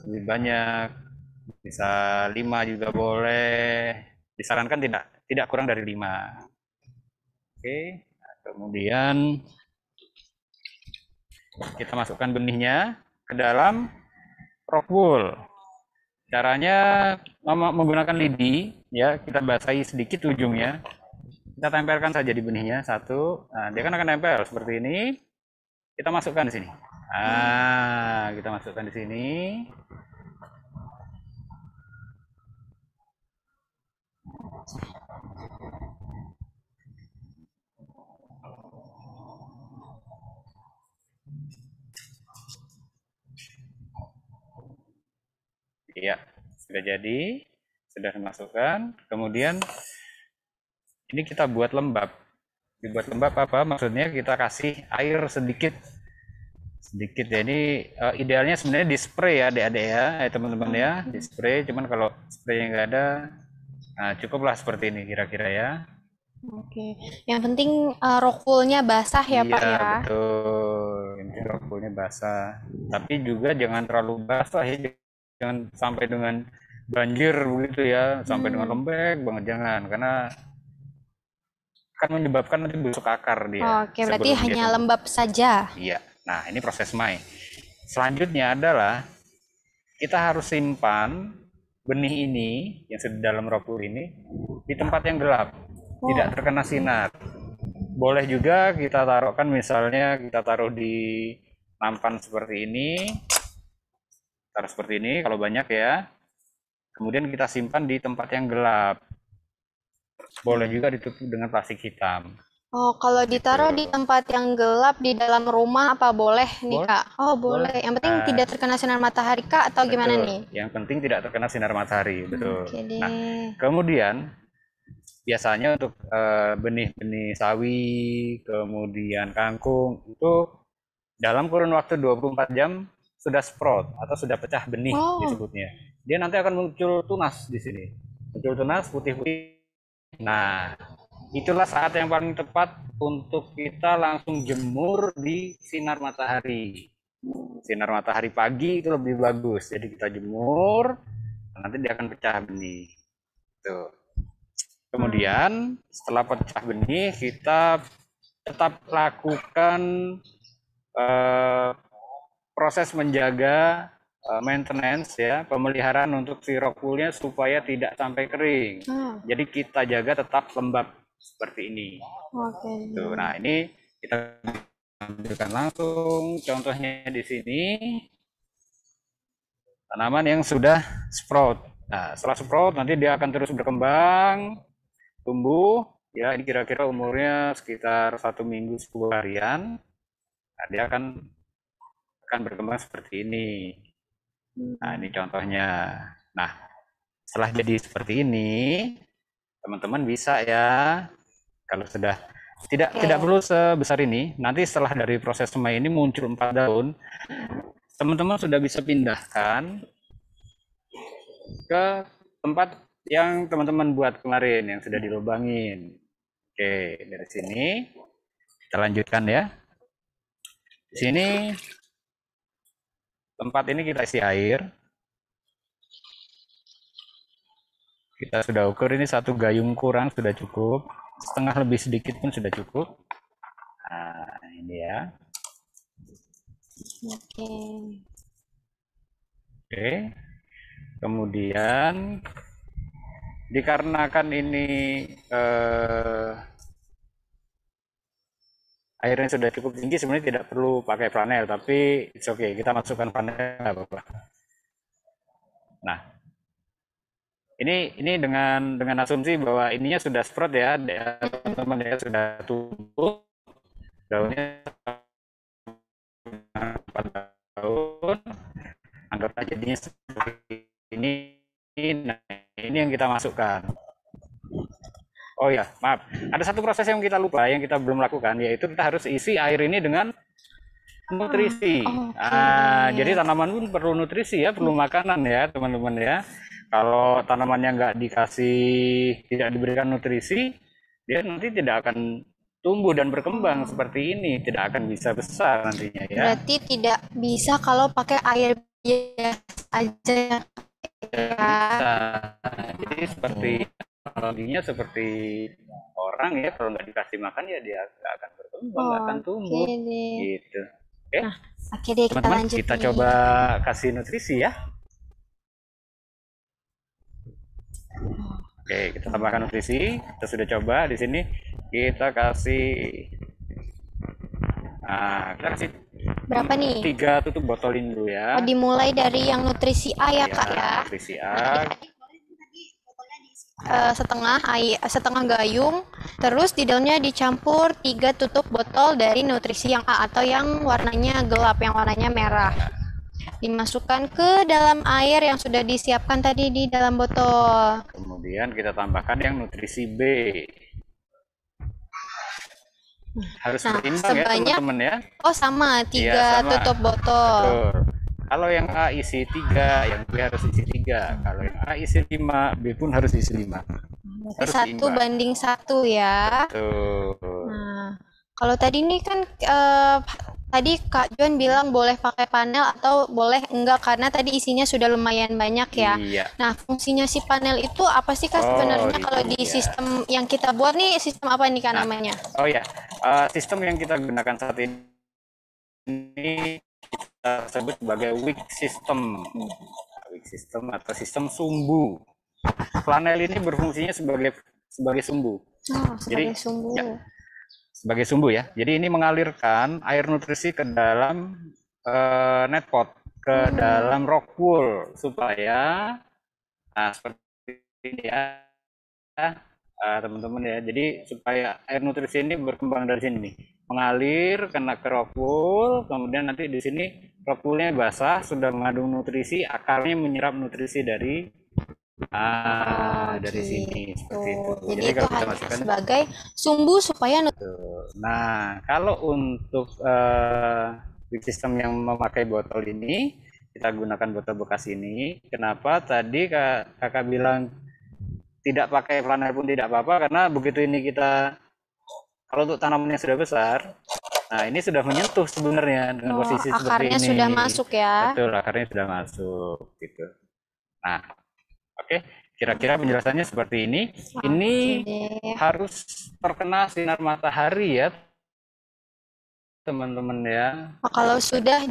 Lebih banyak. Bisa 5 juga boleh. Disarankan tidak kurang dari 5. Oke, nah, kemudian kita masukkan benihnya ke dalam rock wool. Caranya menggunakan lidi ya, kita basahi sedikit ujungnya. Kita tempelkan saja di benihnya 1. Nah, dia kan akan nempel seperti ini. Kita masukkan di sini. Kita masukkan di sini. Iya, sudah jadi, sudah dimasukkan. Kemudian ini kita buat lembab. Dibuat lembab apa? Maksudnya kita kasih air sedikit ya. Ini idealnya sebenarnya di spray ya adik-adik ya, teman-teman ya, di spray. Cuman kalau spraynya nggak ada, nah cukuplah seperti ini kira-kira ya. Oke, yang penting rokulnya basah ya Pak Iya, ya. betul. Ini rokulnya basah. Tapi juga jangan terlalu basah ya, jangan sampai dengan banjir begitu ya, sampai dengan lembek banget, jangan, karena akan menyebabkan nanti busuk akar dia. Oke, berarti sebelum dia hanya tumbuh. lembab saja. Iya. Nah, ini proses mai. Selanjutnya adalah kita harus simpan benih ini yang sudah dalam rokul ini di tempat yang gelap, tidak terkena sinar. Boleh juga kita taruhkan, misalnya kita taruh di nampan seperti ini, taruh seperti ini kalau banyak ya. Kemudian kita simpan di tempat yang gelap. Boleh juga ditutup dengan plastik hitam. Oh, kalau ditaruh di tempat yang gelap di dalam rumah apa boleh nih Boleh. Kak? Oh, boleh. Yang penting tidak terkena sinar matahari Kak atau gimana nih? Yang penting tidak terkena sinar matahari, betul. Oke deh. Nah, kemudian biasanya untuk benih-benih sawi, kemudian kangkung itu dalam kurun waktu 24 jam sudah sprout atau sudah pecah benih disebutnya. Dia nanti akan muncul tunas di sini. Muncul tunas putih-putih. Nah, itulah saat yang paling tepat untuk kita langsung jemur di sinar matahari. Sinar matahari pagi itu lebih bagus. Jadi kita jemur, nanti dia akan pecah benih. Tuh. Kemudian setelah pecah benih, kita tetap lakukan proses menjaga maintenance ya, pemeliharaan untuk si rokulnya supaya tidak sampai kering. Jadi kita jaga tetap lembab seperti ini. Oke. Tuh, nah ini kita ambilkan langsung contohnya di sini. Tanaman yang sudah sprout. Nah, setelah sprout nanti dia akan terus berkembang, tumbuh. Ya, ini kira-kira umurnya sekitar 1 minggu 10 harian. Nah, dia akan berkembang seperti ini. Nah, ini contohnya. Nah, setelah jadi seperti ini, teman-teman bisa ya, kalau sudah tidak perlu sebesar ini, nanti setelah dari proses semai ini muncul 4 daun, teman-teman sudah bisa pindahkan ke tempat yang teman-teman buat kemarin, yang sudah dilubangin. Oke, dari sini kita lanjutkan ya. Di sini tempat ini kita isi air. Kita sudah ukur ini 1 gayung kurang sudah cukup. Setengah lebih sedikit pun sudah cukup. Nah, ini ya. Oke. Kemudian dikarenakan ini airnya sudah cukup tinggi, sebenarnya tidak perlu pakai flanel, tapi it's okay, kita masukkan flanel nggak apa-apa. Nah, ini dengan asumsi bahwa ininya sudah sprout ya, teman-teman ya, sudah tumbuh daunnya 4 daun, anggap aja jadinya seperti ini. Nah, ini yang kita masukkan. Oh ya, maaf. Ada satu proses yang kita lupa, yang kita belum lakukan, yaitu kita harus isi air ini dengan nutrisi. Nah, jadi tanaman pun perlu nutrisi ya, perlu makanan ya, teman-teman ya. Kalau tanamannya nggak tidak diberikan nutrisi, dia nanti tidak akan tumbuh dan berkembang seperti ini, tidak akan bisa besar nantinya ya. Berarti tidak bisa kalau pakai air biasa aja ya. Jadi seperti analoginya seperti orang ya, kalau nggak dikasih makan ya dia nggak akan berkembang, nggak akan tumbuh gitu. Oke, nah, oke deh, kita teman-teman, lanjut kita nih. coba kasih nutrisi ya. Oke, kita tambahkan nutrisi. Kita sudah coba di sini. Kita kasih, kita kasih berapa nih? 3 tutup botolin dulu ya. Oh, dimulai dari yang nutrisi A ya Kak ya. Nutrisi A. Setengah gayung, terus di dalamnya dicampur 3 tutup botol dari nutrisi yang A atau yang warnanya gelap, yang warnanya merah. dimasukkan ke dalam air yang sudah disiapkan tadi di dalam botol. Kemudian kita tambahkan yang nutrisi B. Harus berimbang ya teman-teman ya. Oh sama, 3 ya, sama. tutup botol. Betul. Kalau yang A isi 3, yang B harus isi 3. Kalau yang A isi 5, B pun harus isi 5. Harus 1:1 ya. Betul. Nah, kalau tadi ini kan tadi Kak John bilang boleh pakai panel atau boleh enggak karena tadi isinya sudah lumayan banyak ya. Iya. Nah, fungsinya si panel itu apa sih Kak sebenarnya kalau di sistem yang kita buat nih, sistem apa nih Kak namanya? Oh ya, sistem yang kita gunakan saat ini kita sebut sebagai wick system. Wick system atau sistem sumbu. Panel ini berfungsinya sebagai sumbu. Sebagai sumbu. Ya, sebagai sumbu ya. Jadi ini mengalirkan air nutrisi ke dalam net pot, ke dalam rock wool supaya seperti ini ya teman-teman ya. Jadi supaya air nutrisi ini berkembang dari sini, mengalir kena ke rock wool, kemudian nanti di sini rock woolnya basah, sudah mengandung nutrisi, akarnya menyerap nutrisi dari dari sini seperti itu. Jadi kalau kita masukkan sebagai sumbu supaya Nah, kalau untuk sistem yang memakai botol ini, kita gunakan botol bekas ini. Kenapa tadi kakak bilang tidak pakai flanel pun tidak apa-apa, karena begitu ini kita, kalau untuk tanaman yang sudah besar, nah ini sudah menyentuh sebenarnya dengan posisi seperti ini. Akarnya sudah masuk ya. Betul, akarnya sudah masuk gitu. Nah, oke, kira-kira penjelasannya seperti ini. Ini harus terkena sinar matahari ya, teman-teman ya. Kalau sudah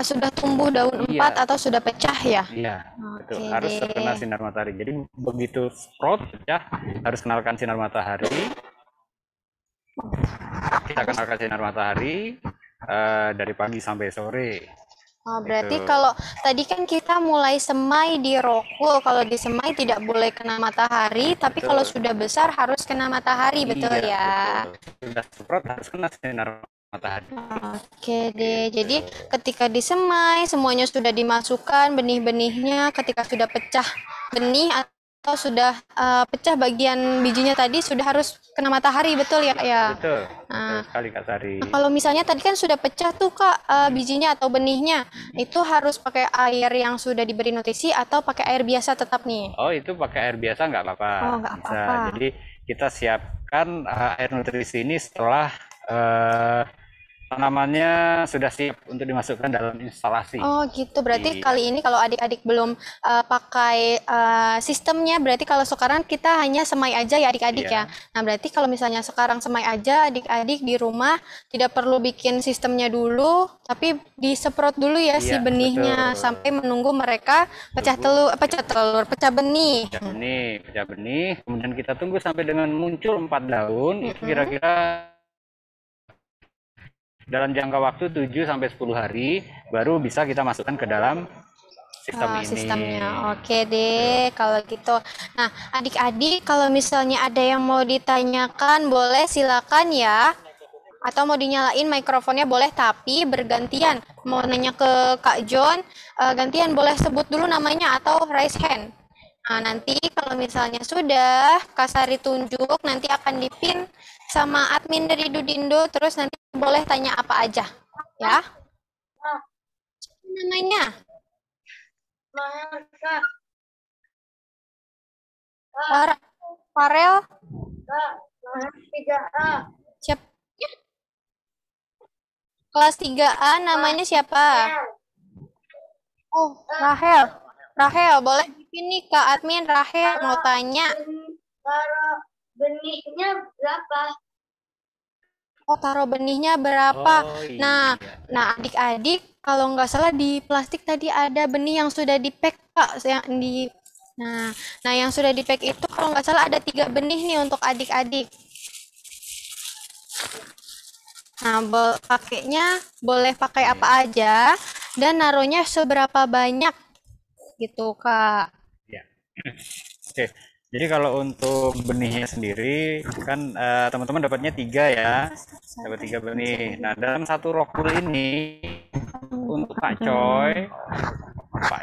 sudah tumbuh daun 4 atau sudah pecah ya? Iya, betul. Harus terkena sinar matahari. Jadi begitu sprout pecah, harus kenalkan sinar matahari. Kita kenalkan sinar matahari dari pagi sampai sore. Oh, berarti kalau tadi kan kita mulai semai di rock wool, kalau di semai tidak boleh kena matahari, tapi kalau sudah besar harus kena matahari, betul ya? Betul. Sudah sprout harus kena sinar matahari. Oke deh, jadi ketika disemai semuanya sudah dimasukkan benih-benihnya, ketika sudah pecah benih atau sudah pecah bagian bijinya tadi sudah harus kena matahari, betul ya? Betul. Betul sekali Kak Sari. Nah, kalau misalnya tadi kan sudah pecah tuh Kak bijinya atau benihnya, itu harus pakai air yang sudah diberi nutrisi atau pakai air biasa tetap nih? Oh, itu pakai air biasa nggak apa-apa. Oh, nggak apa-apa. Jadi kita siapkan air nutrisi ini setelah tanamannya sudah siap untuk dimasukkan dalam instalasi. Oh gitu, berarti kali ini kalau adik-adik belum pakai sistemnya, berarti kalau sekarang kita hanya semai aja ya adik-adik ya. Nah berarti kalau misalnya sekarang semai aja, adik-adik di rumah tidak perlu bikin sistemnya dulu, tapi disemprot dulu ya si benihnya sampai menunggu mereka pecah benih. Pecah benih, kemudian kita tunggu sampai dengan muncul 4 daun, itu kira-kira dalam jangka waktu 7 sampai 10 hari baru bisa kita masukkan ke dalam sistem ini. Sistemnya. Oke deh kalau gitu. Nah, adik-adik kalau misalnya ada yang mau ditanyakan boleh silakan ya. Atau mau dinyalain mikrofonnya boleh, tapi bergantian. Mau nanya ke Kak John, gantian boleh sebut dulu namanya atau raise hand. Nah, nanti kalau misalnya sudah Kak Sari tunjuk, nanti akan dipin sama admin dari Dudindo, terus nanti boleh tanya apa aja, ya. Namanya? Farel? Siapa? Kelas 3A namanya siapa? Oh, Rahel. Rahel, boleh nih Kak admin, Rahel mau tanya. Taruh benihnya berapa? Oh, taruh benihnya berapa? Nah, adik-adik kalau nggak salah di plastik tadi ada benih yang sudah di-pack Kak, yang di Nah, yang sudah di-pack itu kalau nggak salah ada 3 benih nih untuk adik-adik. Nah, pakainya boleh pakai apa aja dan naruhnya seberapa banyak gitu Kak. Ya. Oke, Jadi kalau untuk benihnya sendiri kan teman-teman dapatnya 3 ya, dapat 3 benih. Nah dalam satu rokul ini untuk Pak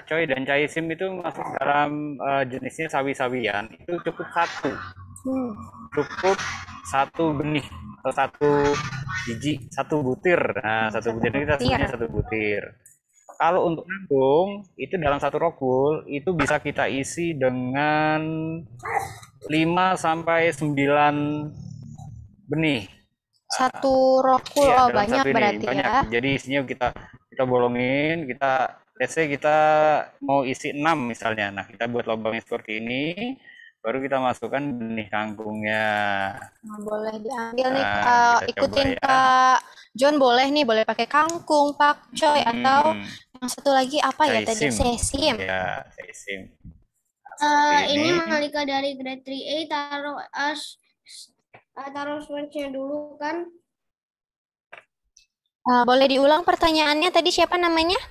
Coy dan Caisim itu masuk dalam jenisnya sawi-sawian itu cukup satu benih atau satu biji, satu butir. Nah satu butir ini kita sebutnya satu butir. Kalau untuk kangkung itu dalam satu rokul itu bisa kita isi dengan 5 sampai 9 benih. Satu rokul, Iya, oh dalam banyak satu ini, berarti banyak. ya. Jadi isinya kita bolongin, let's say kita mau isi 6 misalnya. Nah, kita buat lubangnya seperti ini, baru kita masukkan benih kangkungnya. Nah, boleh diambil nih, Nah, kita ikutin coba ya. Kak John boleh nih, boleh pakai kangkung, pakcoy, atau yang satu lagi apa ya tadi? Sesim. Ya, sesim. Ini Malika dari grade 3A taruh switch-nya dulu kan. Boleh diulang pertanyaannya tadi, siapa namanya?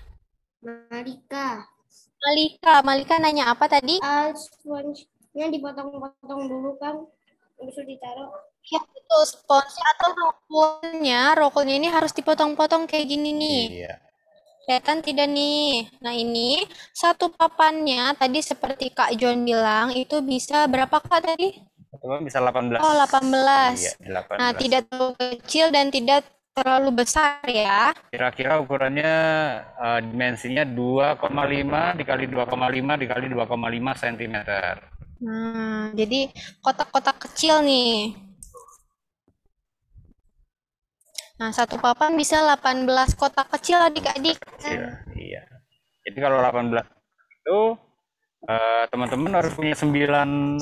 Malika. Malika nanya apa tadi? Sponge-nya dipotong-potong dulu kan, habis itu ditaruh. Ya betul, spons atau rokulnya ini harus dipotong-potong kayak gini nih. Iya. Kelihatan tidak nih? Nah ini satu papannya tadi seperti Kak John bilang itu bisa berapa Kak tadi? Bisa 18. Oh 18. Iya, 18. Nah tidak terlalu kecil dan tidak terlalu besar ya. Kira-kira ukurannya dimensinya 2,5 dikali 2,5 dikali 2,5 cm. Jadi kotak-kotak kecil nih. Nah, satu papan bisa 18 kotak kecil adik-adik. Iya. Jadi kalau 18 itu teman-teman harus punya 9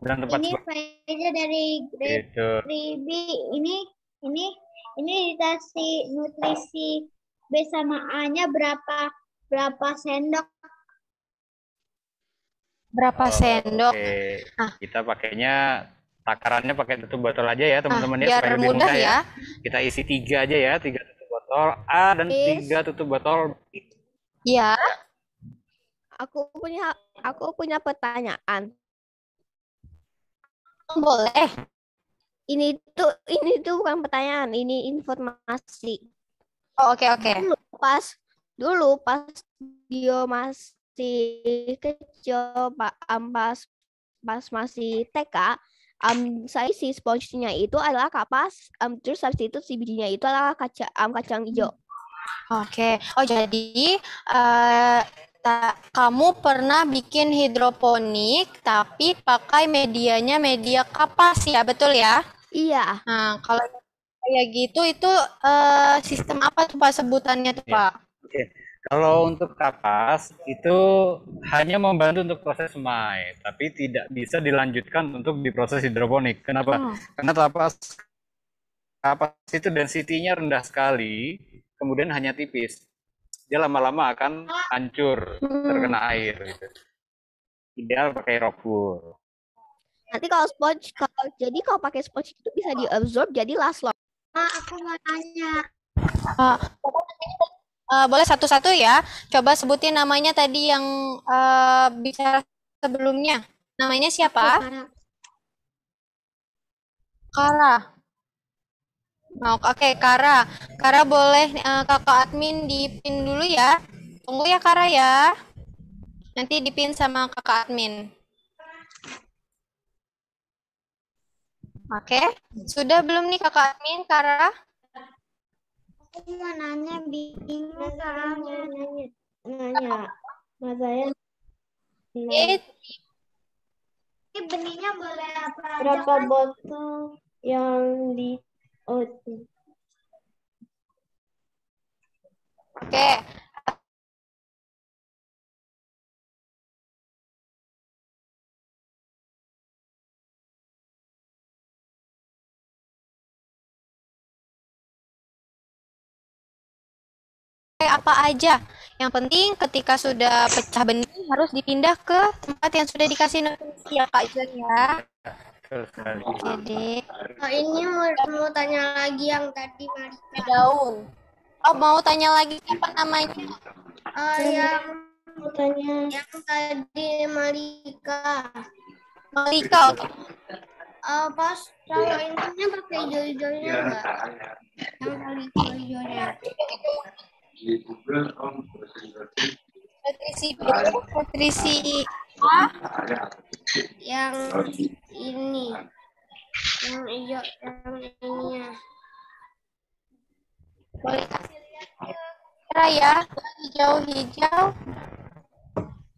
tempat. Ini faedah dari grade 3B. Ini dikasih nutrisi B sama A-nya berapa sendok? Berapa sendok? Nah, kita pakainya takarannya pakai tutup botol aja ya teman-teman ya, supaya lebih mudah ya. Kita isi 3 aja ya, 3 tutup botol A dan 3 tutup botol B. Iya. Aku punya pertanyaan. Boleh. Ini tuh bukan pertanyaan, ini informasi. Oh, oke. Dulu pas dia masih kecil, pas masih TK, saya si sponge-nya itu adalah kapas, terus habis itu si bijinya itu adalah kacang hijau. Oke. Oh, jadi kamu pernah bikin hidroponik tapi pakai medianya media kapas ya, betul ya? Iya. Nah, kalau kayak gitu itu sistem apa tuh Pak sebutannya tuh Pak? Oke. Kalau untuk kapas itu hanya membantu untuk proses semai, tapi tidak bisa dilanjutkan untuk diproses hidroponik. Kenapa? Karena kapas itu density-nya rendah sekali, kemudian hanya tipis. Dia lama-lama akan hancur terkena air. Gitu. Ideal pakai rokul. Nanti kalau pakai sponge itu bisa diabsorb jadi last long. Aku mau tanya. Boleh satu-satu ya. Coba sebutin namanya tadi yang bicara sebelumnya. Namanya siapa? Kara. Oke, Kara. Kara boleh kakak admin dipin dulu ya. Tunggu ya Kara ya. Nanti dipin sama kakak admin. Oke, sudah belum nih kakak admin, Kara? Aku mau nanya, bingung caranya nanya. Mas saya. Ini benihnya boleh apa aja? Berapa botol yang di Oke. Apa aja. Yang penting ketika sudah pecah benih harus dipindah ke tempat yang sudah dikasih nutrisi ya Kak Jon ya. Jadi ini mau tanya lagi yang tadi Malika. Daun. Oh, mau tanya lagi siapa namanya? Yang tadi Malika. Malika, oke. Pas kalau ininya pakai hijau-hijaunya enggak? Yang paling hijau-hijaunya. Nutrisi A. Yang ini. Yang hijau, yang ininya. Boleh kasih lihat ke Kira ya, hijau-hijau.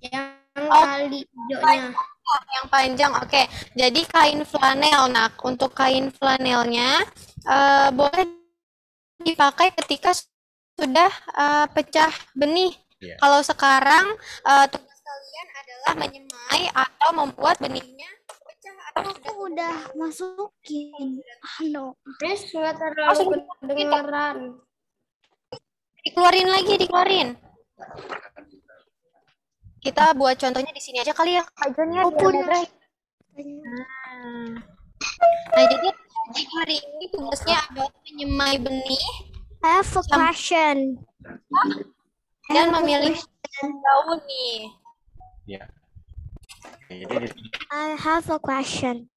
Yang kali hijaunya. Yang panjang, oke. Jadi kain flanel, nak. Untuk kain flanelnya boleh dipakai ketika sudah pecah benih. Iya. Kalau sekarang tugas kalian adalah menyemai atau membuat benihnya pecah atau Aku udah masukin. Halo. Miss, nggak terlalu kedengeran. dikeluarin lagi, dikeluarin. Kita buat contohnya di sini aja kali ya, Kak John ya. Nah, jadi hari ini tugasnya adalah menyemai benih. I have a question. Dan memilih daun nih. Ya. Oke, jadi I have a question.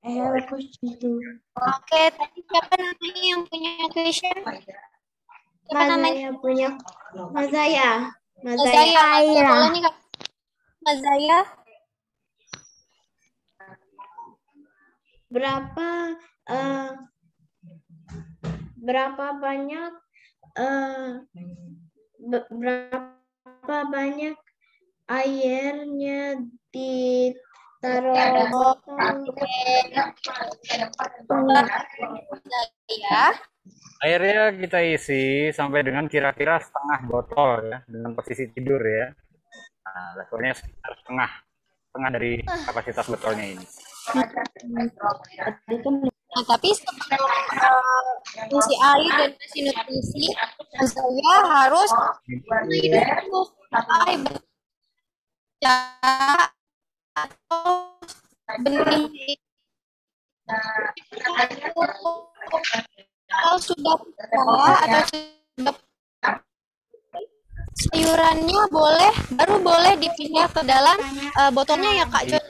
I have a question too. Oke, tadi siapa namanya yang punya question? Siapa namanya? Mazaya punya. Mazaya. Mazaya. Boleh nih Kak. Mazaya. Berapa banyak airnya ditaruh botol? Ya. airnya kita isi sampai dengan kira-kira setengah botol ya, dengan posisi tidur ya. Nah, levelnya sekitar setengah dari kapasitas botolnya ini. Nah, tapi sebelum isi air dan kasih nutrisi, saya harus pakai atau benih. Kalau sudah pecah atau sudah sayurannya baru boleh dipindah ke dalam botolnya ya Kak John.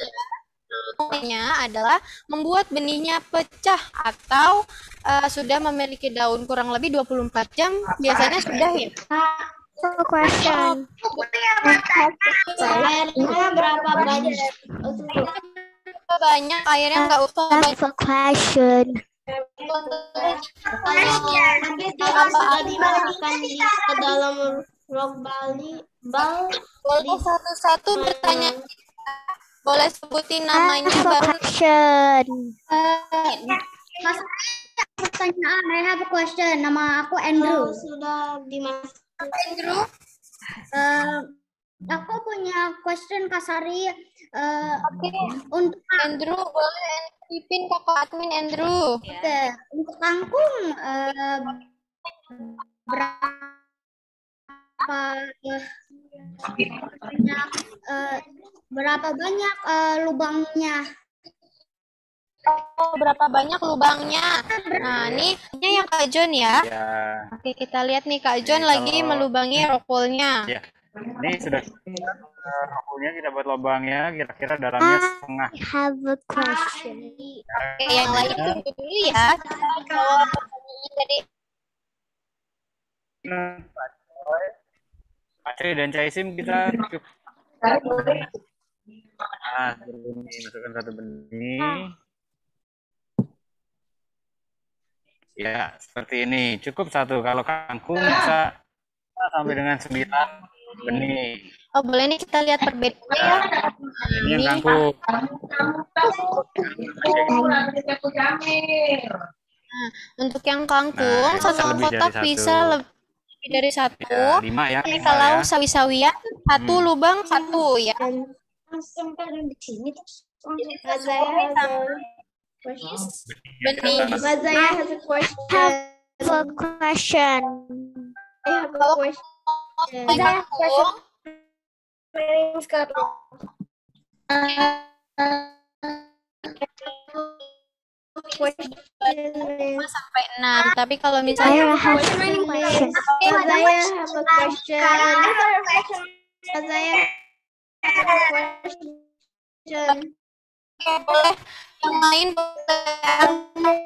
Adalah membuat benihnya pecah atau sudah memiliki daun kurang lebih 24 jam biasanya sudah ya. Question. Airnya berapa banyak? Banyak airnya nggak usah I banyak. have a question. Nanti kalau sudah dimasukkan ke dalam rock bal, Boleh satu-satu bertanya. Boleh sebutin I namanya have a baru. question. Mas, pertanyaan, I have a question. Nama aku Andrew. Sudah dimasukkan. Andrew. Aku punya question Kak Sari. Oke. Untuk Andrew boleh titipin kakak admin Andrew. Oke, untuk kangkung berapa banyak lubangnya? Oh, berapa banyak lubangnya? Nah, ini yang Kak John ya. Ya. Oke, kita lihat nih Kak John Ini lagi kalau- melubangi rokolnya. Ya. Ini sudah rokolnya kita buat lubangnya kira-kira dalamnya setengah. I have a question. Oke, yang lain tunggu dulu ya. Kita jawab pertanyaan tadi. Aceh dan Caisim kita cukup. Nah, ini masukkan satu benih. Ya, seperti ini. Cukup satu. Kalau kangkung bisa sampai dengan 9 benih. Oh, boleh nih kita lihat perbedaannya ya. Ini yang kangkung. Nah, untuk yang kangkung, Nah, satu lebih dari kotak satu. bisa lebih dari satu. Ya, 5 ya. Ini 5 kalau ya. sawi-sawian, satu lubang satu ya. Langsung taruh di sini terus. Sesuai sama benih. Mazaya has a question. I have a question. I have a question. Kangkung, lima sampai 6. Tapi kalau I misalnya have a question. Mazaya have a question. Mazaya have a question. Oke, boleh. Yang lain boleh.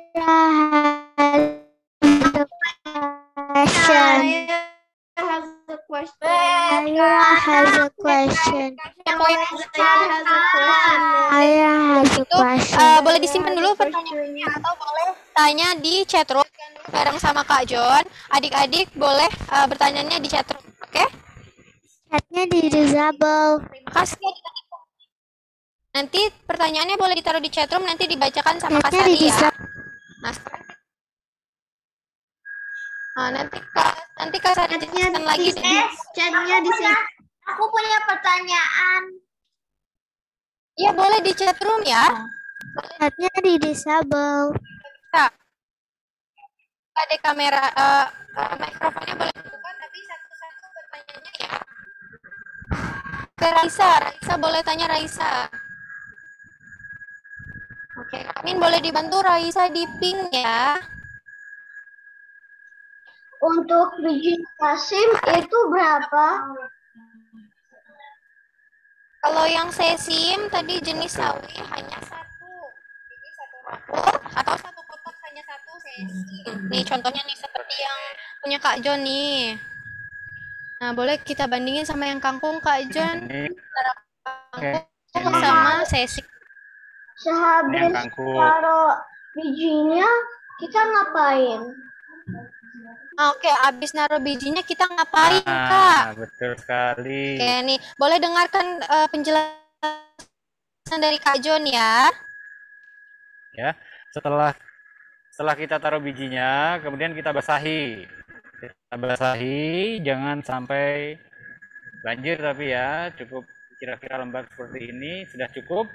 Ayah has a question. Ayah has a question. Boleh disimpan dulu pertanyaannya atau boleh tanya di chatroom bareng sama Kak John. Adik-adik boleh bertanyanya di chatroom, oke? Chatnya di disable. Terima kasih. Nanti pertanyaannya boleh ditaruh di chatroom, nanti dibacakan sama Kak Chatnya di Sari ya. disable. Nah, nanti Kak Sari jelaskan lagi deh. Chatnya di sini. Aku punya pertanyaan. Iya, boleh di chatroom ya. Chatnya di disable. Bisa. Ada kamera, mikrofonnya boleh dibuka, tapi satu-satu pertanyaannya ya. Ke Raisa boleh tanya Raisa. Oke, Amin boleh dibantu Raisa di ping ya. Untuk biji Kasim itu berapa? Kalau yang sesim tadi jenis sawi hanya satu. Jadi satu rapor atau satu kotak hanya satu sesim. Nih contohnya nih seperti yang punya Kak John nih. Nah, boleh kita bandingin sama yang kangkung Kak John. Kangkung sama sesim. Sehabis taruh bijinya kita ngapain? Oke, habis naruh bijinya kita ngapain, Kak? Betul sekali. Oke, nih boleh dengarkan penjelasan dari Kak John ya. Ya, setelah kita taruh bijinya, kemudian kita basahi. Kita basahi, jangan sampai banjir tapi ya, cukup kira-kira lembab seperti ini, sudah cukup.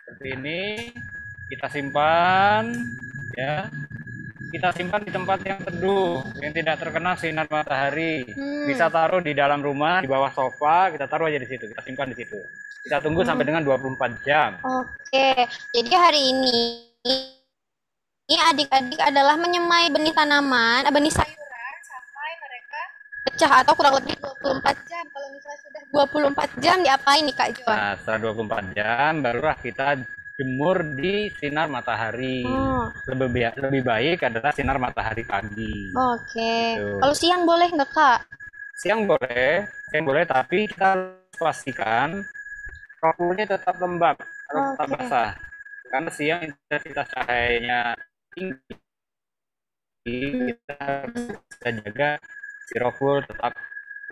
Seperti ini, kita simpan, ya. Kita simpan di tempat yang teduh, yang tidak terkena sinar matahari. Bisa taruh di dalam rumah, di bawah sofa, kita taruh aja di situ, kita simpan di situ. Kita tunggu sampai dengan 24 jam. Oke, jadi hari ini adik-adik adalah menyemai benih tanaman, benih sayuran sampai mereka pecah atau kurang lebih 24 jam. Kalau misalnya sudah 24 jam diapain nih Kak John? Nah, setelah 24 jam barulah kita jemur di sinar matahari. Lebih baik adalah sinar matahari pagi. Oke. Gitu. Kalau siang boleh nggak Kak? Siang boleh, tapi kita harus pastikan rokulnya tetap lembab atau tetap basah. Karena siang intensitas cahayanya tinggi, kita harus jaga si rokul tetap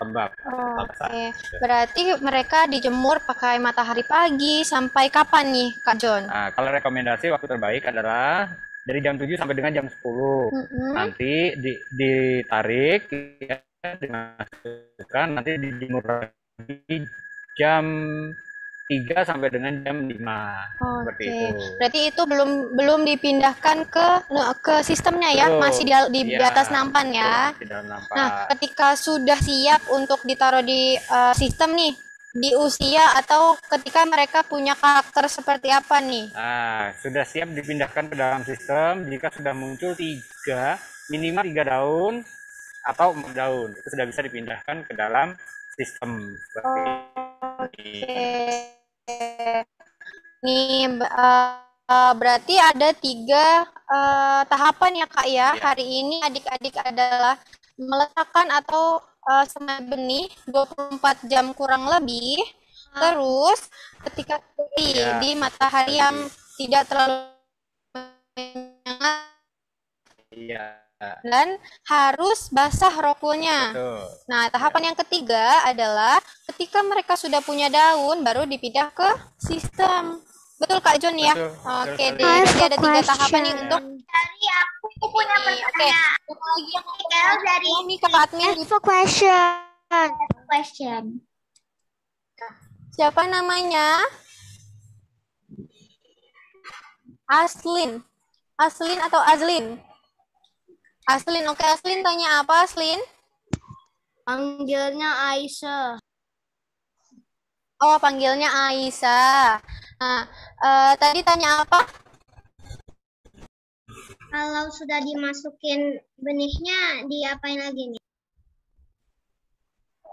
lembab. Oke. Berarti mereka dijemur pakai matahari pagi sampai kapan nih Kak John? Nah, kalau rekomendasi waktu terbaik adalah dari jam 7 sampai dengan jam 10. Nanti ditarik, ya, dimasukkan, nanti dijemur lagi jam 3 sampai dengan jam 5. Seperti itu. Berarti itu belum dipindahkan ke sistemnya ya, masih di atas nampan ya. Di dalam nampan. Nah, ketika sudah siap untuk ditaruh di sistem nih, di usia atau ketika mereka punya karakter seperti apa nih? Nah, sudah siap dipindahkan ke dalam sistem jika sudah muncul minimal 3 daun atau 4 daun. Itu sudah bisa dipindahkan ke dalam sistem. Nih, berarti ada 3 tahapan ya Kak ya. Hari ini adik-adik adalah meletakkan atau semai benih 24 jam kurang lebih. Terus ketika di matahari yang tidak terlalu menyengat dan harus basah rokulnya. Nah, tahapan yang ketiga adalah ketika mereka sudah punya daun baru dipindah ke sistem. Betul Kak John ya? Oke deh, jadi ada 3 tahapan nih untuk Dari aku punya pertanyaan. Lagi yang dari Kak admin. question. Siapa namanya? Aslin atau Azlin? Aslin, oke Aslin tanya apa Aslin? Panggilnya Aisyah. Oh, panggilnya Aisyah. Nah, tadi tanya apa? Kalau sudah dimasukin benihnya, diapain lagi nih?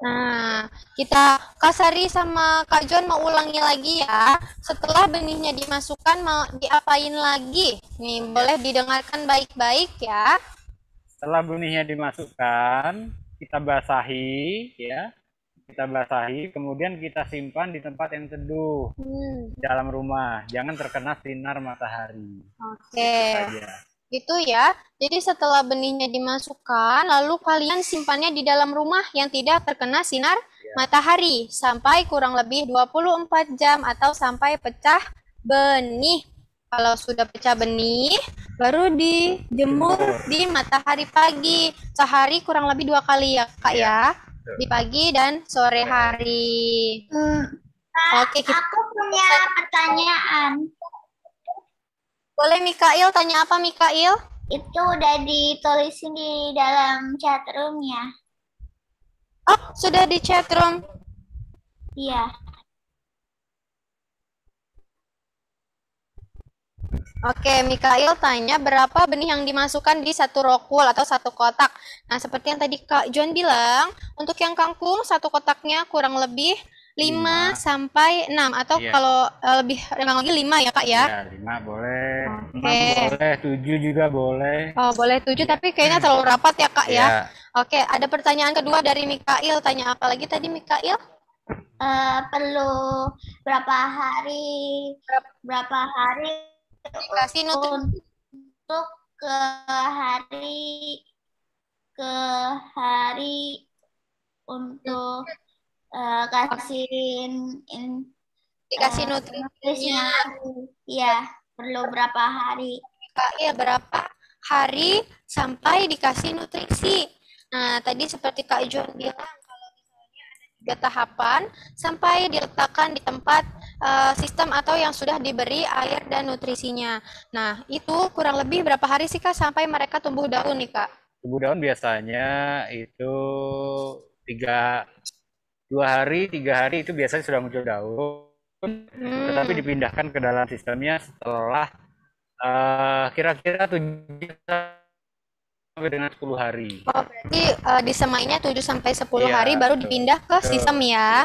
Nah, Nah, Kak Sari sama Kak John mau ulangi lagi ya. Setelah benihnya dimasukkan mau diapain lagi? Nih, boleh didengarkan baik-baik ya. Setelah benihnya dimasukkan, kita basahi ya. Kita basahi, kemudian kita simpan di tempat yang teduh dalam rumah. Jangan terkena sinar matahari. Oke. Itu ya. Jadi setelah benihnya dimasukkan, lalu kalian simpannya di dalam rumah yang tidak terkena sinar matahari sampai kurang lebih 24 jam atau sampai pecah benih. Kalau sudah pecah benih, baru dijemur di matahari pagi. Sehari kurang lebih 2 kali ya, Kak ya. Di pagi dan sore hari. Oke, Aku punya pertanyaan. Boleh Mikail, tanya apa Mikail? Itu udah ditulisin di dalam chat room-nya. Oh, sudah di chat room? Iya. Oke, Mikail tanya berapa benih yang dimasukkan di satu rokul atau satu kotak. Nah, seperti yang tadi Kak John bilang, untuk yang kangkung satu kotaknya kurang lebih 5 sampai 6 atau kalau lebih lagi 5 ya Kak ya? Ya, 5 boleh, 6 boleh, 7 juga boleh. Oh, boleh 7 tapi kayaknya terlalu rapat ya Kak ya. Oke, ada pertanyaan kedua dari Mikail. Tanya apa lagi tadi Mikail? Perlu berapa hari dikasih nutrisi untuk ke hari untuk dikasih nutrisinya. Iya, perlu berapa hari? Iya, berapa hari sampai dikasih nutrisi. Nah, tadi seperti Kak John bilang, kalau misalnya ada 3 tahapan sampai diletakkan di tempat sistem atau yang sudah diberi air dan nutrisinya. Nah, itu kurang lebih berapa hari sih Kak sampai mereka tumbuh daun nih Kak? Tumbuh daun biasanya itu 2 hari, 3 hari itu biasanya sudah muncul daun, tetapi dipindahkan ke dalam sistemnya setelah kira-kira 7 sampai dengan 10 hari. Oh, berarti disemainya 7 sampai 10 hari baru dipindah ke sistem ya.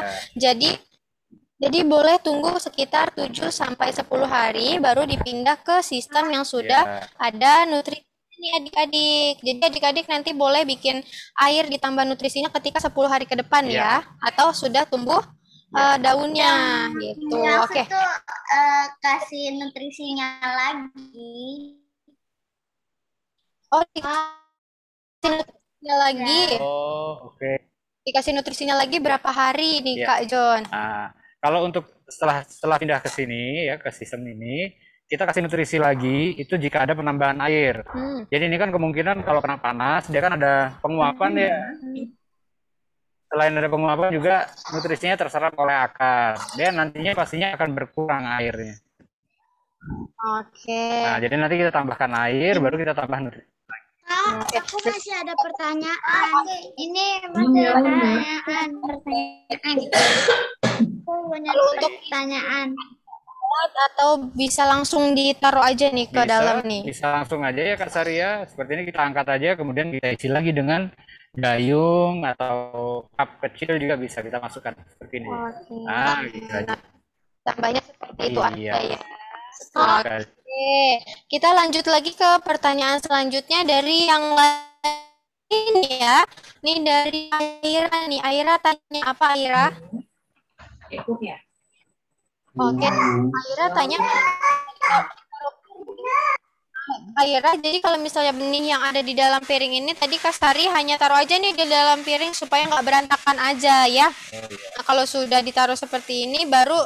Jadi boleh tunggu sekitar 7 sampai 10 hari baru dipindah ke sistem yang sudah ada nutrisi ini adik-adik. Jadi adik-adik nanti boleh bikin air ditambah nutrisinya ketika 10 hari ke depan ya, atau sudah tumbuh daunnya gitu. Oke. Itu kasih nutrisinya lagi. Oh, dikasih nutrisinya lagi. Oh, oke. Dikasih nutrisinya lagi berapa hari nih Kak John? Nah, kalau untuk setelah pindah ke sini ya, ke sistem ini, kita kasih nutrisi lagi itu jika ada penambahan air. Jadi ini kan kemungkinan kalau kena panas dia kan ada penguapan ya. Selain ada penguapan juga nutrisinya terserap oleh akar. Dia nantinya pastinya akan berkurang airnya. Oke. Nah, jadi nanti kita tambahkan air baru kita tambah nutrisi. Aku masih ada pertanyaan. Ini masih pertanyaan. Aku punya pertanyaan. Atau bisa langsung ditaruh aja nih ke dalam nih? Bisa langsung aja ya Kak Saria. Seperti ini kita angkat aja, kemudian kita isi lagi dengan gayung atau cup kecil juga bisa kita masukkan seperti ini. Nah, gitu aja. Tambahnya seperti itu aja ya. Oke, kita lanjut lagi ke pertanyaan selanjutnya dari yang lain ya. Nih dari Aira nih. Aira tanya apa Aira? Oke, Aira tanya. Aira, jadi kalau misalnya benih yang ada di dalam piring ini tadi Kak Sari hanya taruh aja nih di dalam piring supaya nggak berantakan aja ya. Nah, kalau sudah ditaruh seperti ini baru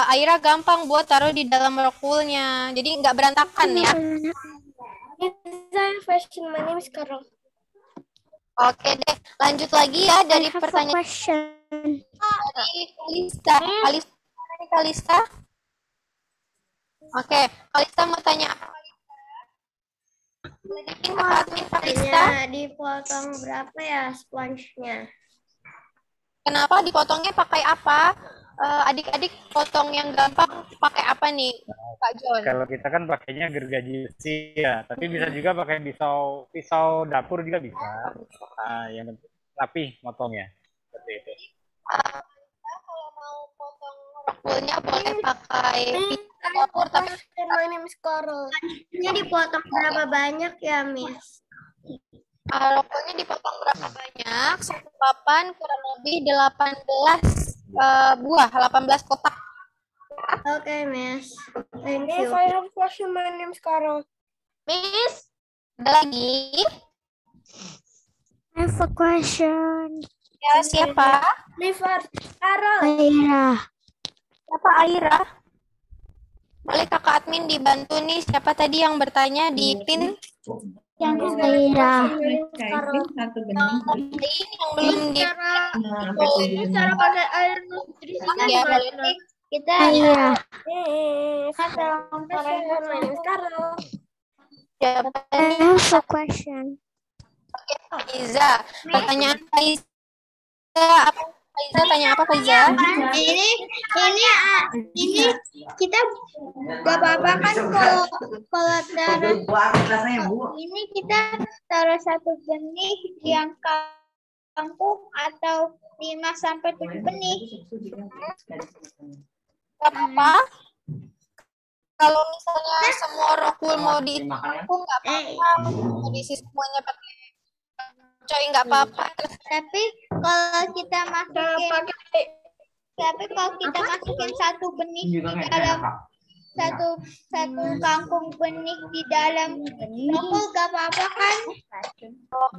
Aira gampang buat taruh di dalam rokulnya. Jadi nggak berantakan ya. Oke deh, lanjut lagi ya dari pertanyaan dari Kalista. Kalista. Oke, Kalista mau tanya apa? Kalista dipotong berapa ya sponge-nya? Kenapa dipotongnya pakai apa? Adik-adik potong yang gampang pakai apa nih, Kak John? Kalau kita kan pakainya gergaji besi ya, tapi bisa juga pakai pisau dapur juga bisa. Yang penting rapi motongnya, seperti itu. Kalau mau potong rokulnya boleh pakai pisau dapur, tapi My name is Carol. Ini dipotong berapa banyak ya, Miss? rokulnya dipotong berapa banyak? Satu papan kurang lebih 18 buah, 18 kotak. Okay, Miss. Thank you. Miss, I have a question. My name is Carol. Miss, ada lagi? I have a question. Ya, siapa? Liver. Carol. Aira. Siapa Aira? Boleh kakak admin dibantu nih, siapa tadi yang bertanya di pin? Aira. Ini yang belum di Cara pakai air nutrisinya ya, gimana? Kita Aira. My name is Carol. siapa I nih? have a question. Faiza. Pertanyaan Faiza apa? Faiza tanya apa Faiza? ini kita gak apa-apa kan kalau taruh ini kita taruh satu benih yang kangkung atau 5 sampai 7 benih. Gak apa-apa. Kalau misalnya semua rokul mau di kangkung nggak apa-apa. Mau diisi semuanya pakai coy nggak apa-apa. Tapi kalau kita masukin satu benih di dalam satu kangkung benih di dalam rokul gak apa-apa kan?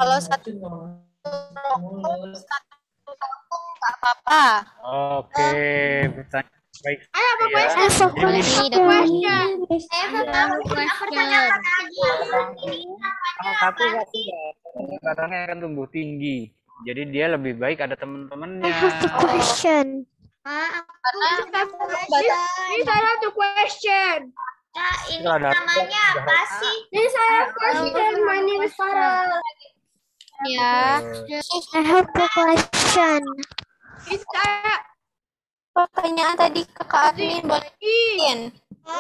Kalau satu rokul satu kangkung nggak apa-apa. Oke, pertanyaan baik. I have a question. Batangnya akan tumbuh tinggi. Jadi dia lebih baik ada teman-temannya. I have a question. Ini saya satu question. Kak, ini Kalau ada- namanya apa sih? Ini saya question. My name is Carol. Ya. I have a question. Ini saya Pertanyaan tadi kakak admin boleh bikin. I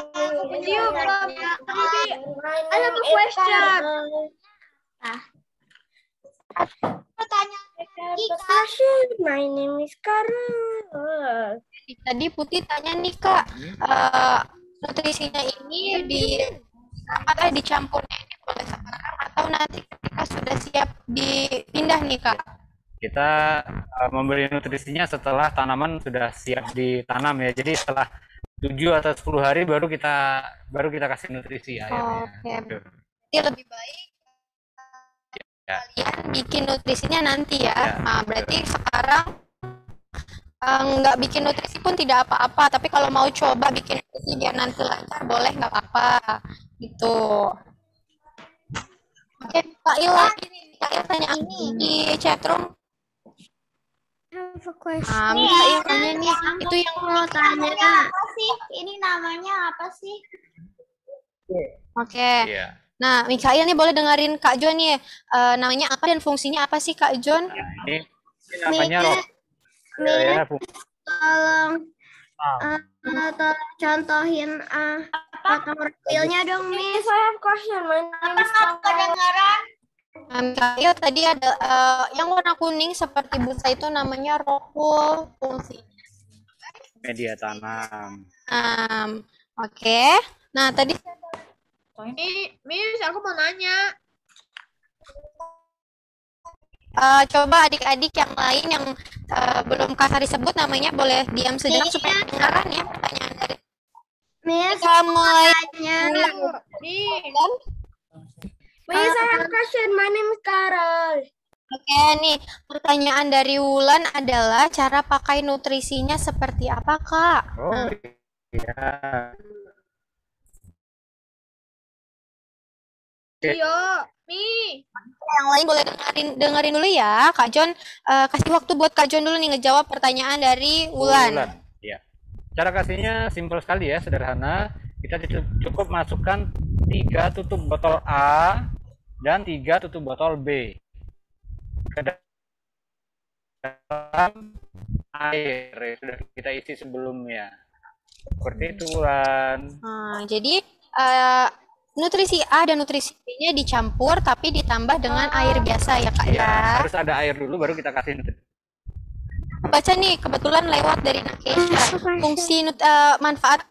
have a question. Pertanyaan My name is Carol. Tadi Putih tanya nih kak, nutrisinya ini apakah dicampurnya ini boleh sekarang atau nanti ketika sudah siap dipindah nih kak? Kita memberi nutrisinya setelah tanaman sudah siap ditanam ya. Jadi setelah 7 atau 10 hari baru kita kasih nutrisi airnya. Oke. Gitu. Jadi lebih baik Ya. kalian bikin nutrisinya nanti ya. Ya. Nah, berarti sekarang nggak bikin nutrisi pun tidak apa-apa. Tapi kalau mau coba bikin nutrisi biar nanti lancar boleh nggak apa-apa gitu. Oke, Kak Il lagi nih. Kak Il tanya ini di chatroom. I have a question. Kak Il tanya nih, itu yang mau tanya apa sih? Ini namanya apa sih? Oke. Iya. Nah, Mikael nih boleh dengerin Kak John nih. Namanya apa dan fungsinya apa sih Kak John? Ini namanya rock. Ya, Tolong contohin potong reptilnya dong, Miss. I have question. My name is Kedengaran? Mikael tadi ada yang warna kuning seperti busa itu namanya rokul fungsi. media tanam. Oke. Nah, tadi Miss, aku mau nanya. coba adik-adik yang lain yang belum Kak Sari sebut namanya boleh diam sejenak supaya kedengaran ya pertanyaan dari Miss, kita mulai Miss, I have question. My name is Carol. Oke nih, pertanyaan dari Wulan adalah cara pakai nutrisinya seperti apa, Kak? Oh iya. Yo, Mi. Yang lain boleh dengerin dulu ya, Kak John. Kasih waktu buat Kak John dulu nih ngejawab pertanyaan dari Wulan. Ya. Cara kasihnya simpel sekali ya, sederhana. Kita cukup masukkan 3 tutup botol A dan 3 tutup botol B ke dalam air yang sudah kita isi sebelumnya. Seperti itu, Wulan. Jadi nutrisi A dan nutrisi B-nya dicampur tapi ditambah dengan air biasa ya, Kak ya. Harus ada air dulu baru kita kasih nutrisi. baca nih, kebetulan lewat dari Nakesha. Fungsi manfaat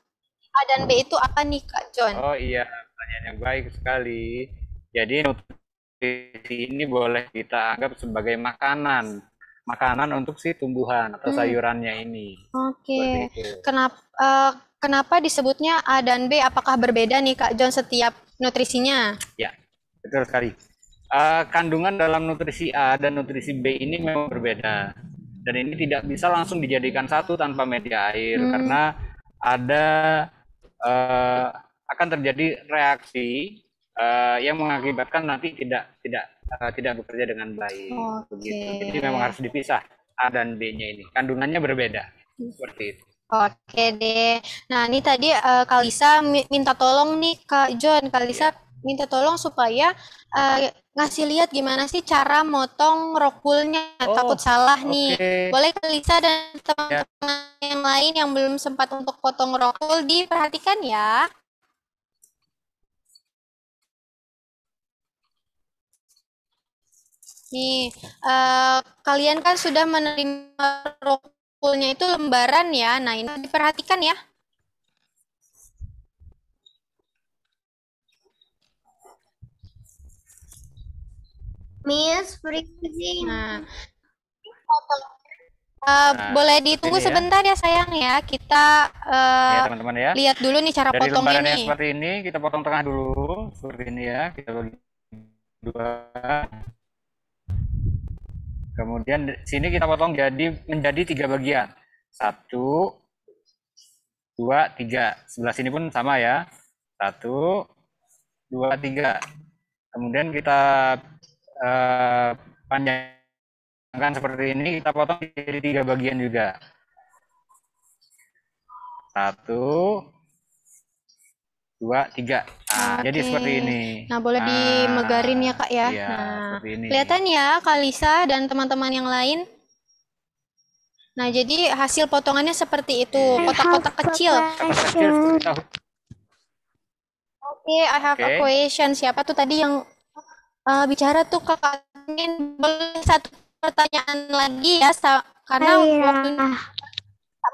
A dan B itu apa nih Kak John? Oh iya, pertanyaan yang baik sekali. Jadi nutrisi ini boleh kita anggap sebagai makanan untuk si tumbuhan atau sayurannya ini. Oke. Kenapa disebutnya A dan B? Apakah berbeda nih Kak John setiap nutrisinya? Ya, betul sekali. Kandungan dalam nutrisi A dan nutrisi B ini memang berbeda. Dan ini tidak bisa langsung dijadikan satu tanpa media air karena ada akan terjadi reaksi yang mengakibatkan nanti tidak bekerja dengan baik. Begitu. Jadi memang harus dipisah A dan B-nya ini. Kandungannya berbeda. Seperti itu. Oke deh. Nah, ini tadi Kalisa minta tolong nih Kak John. Kalisa minta tolong supaya ngasih lihat gimana sih cara motong rokulnya. Takut salah nih. Boleh Kalisa dan teman-teman yang lain yang belum sempat untuk potong rokul diperhatikan ya. Nih, kalian kan sudah menerima rokulnya itu lembaran ya. Nah, ini diperhatikan ya. Miss, freezing. Nah, boleh ditunggu sebentar ya sayang ya. Kita ya, teman-teman ya. Lihat dulu nih cara dari potongnya lembaran nih. Yang seperti ini kita potong tengah dulu seperti ini ya. Kita bagi dua. Kemudian sini kita potong menjadi 3 bagian. 1, 2, 3. Sebelah sini pun sama ya. 1, 2, 3. Kemudian kita panjangkan seperti ini, kita potong jadi 3 bagian juga. 1, 2, 3. Nah, jadi seperti ini. Nah, boleh dimegarin ya Kak ya. Iya, nah, ini. Kelihatan ya Kalisa dan teman-teman yang lain. Nah, jadi hasil potongannya seperti itu, kotak-kotak kecil. Oke, I have a question. Siapa tuh tadi yang bicara tuh Kakak? Boleh satu pertanyaan lagi ya, karena waktunya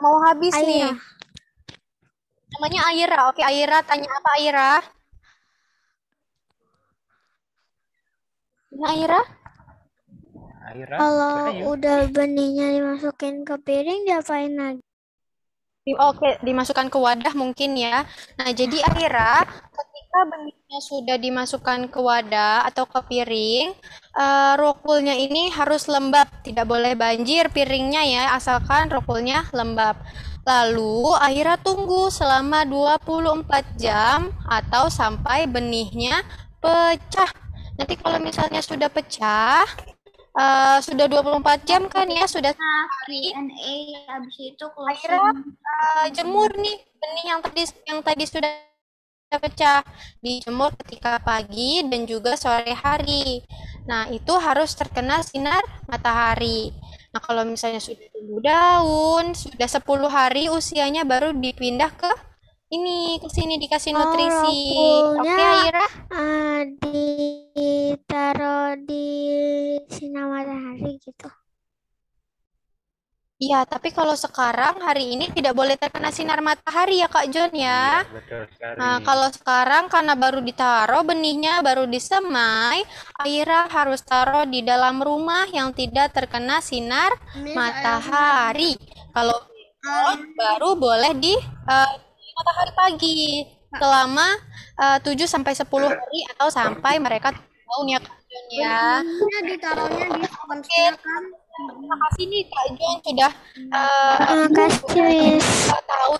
mau habis nih. Namanya Aira. Oke, Aira, tanya apa Aira? Aira? Kalau udah benihnya dimasukin ke piring, diapain lagi? Oke, dimasukkan ke wadah mungkin ya. Nah, jadi Aira, ketika benihnya sudah dimasukkan ke wadah atau ke piring, rokulnya ini harus lembab. Tidak boleh banjir piringnya ya, asalkan rokulnya lembab. Lalu Aira tunggu selama 24 jam atau sampai benihnya pecah. Nanti kalau misalnya sudah pecah, sudah 24 jam kan ya, sudah hari. Habis itu Aira jemur nih benih yang tadi sudah pecah, dijemur ketika pagi dan juga sore hari. Nah, itu harus terkena sinar matahari. Nah, kalau misalnya sudah tumbuh daun, sudah 10 hari usianya baru dipindah ke sini dikasih nutrisi. Oke, Aira? Ditaruh di sinar matahari gitu. Iya, tapi kalau sekarang hari ini tidak boleh terkena sinar matahari ya Kak John ya. Iya, betul sekali. Nah, kalau sekarang karena baru ditaruh benihnya, baru disemai, Aira harus taruh di dalam rumah yang tidak terkena sinar matahari. Kalau baru boleh di matahari pagi selama 7-10 hari atau sampai mereka tahun ya Kak John ya. Ditaruhnya di kan. Terima kasih nih Kak John sudah terima kasih Miss. Tahu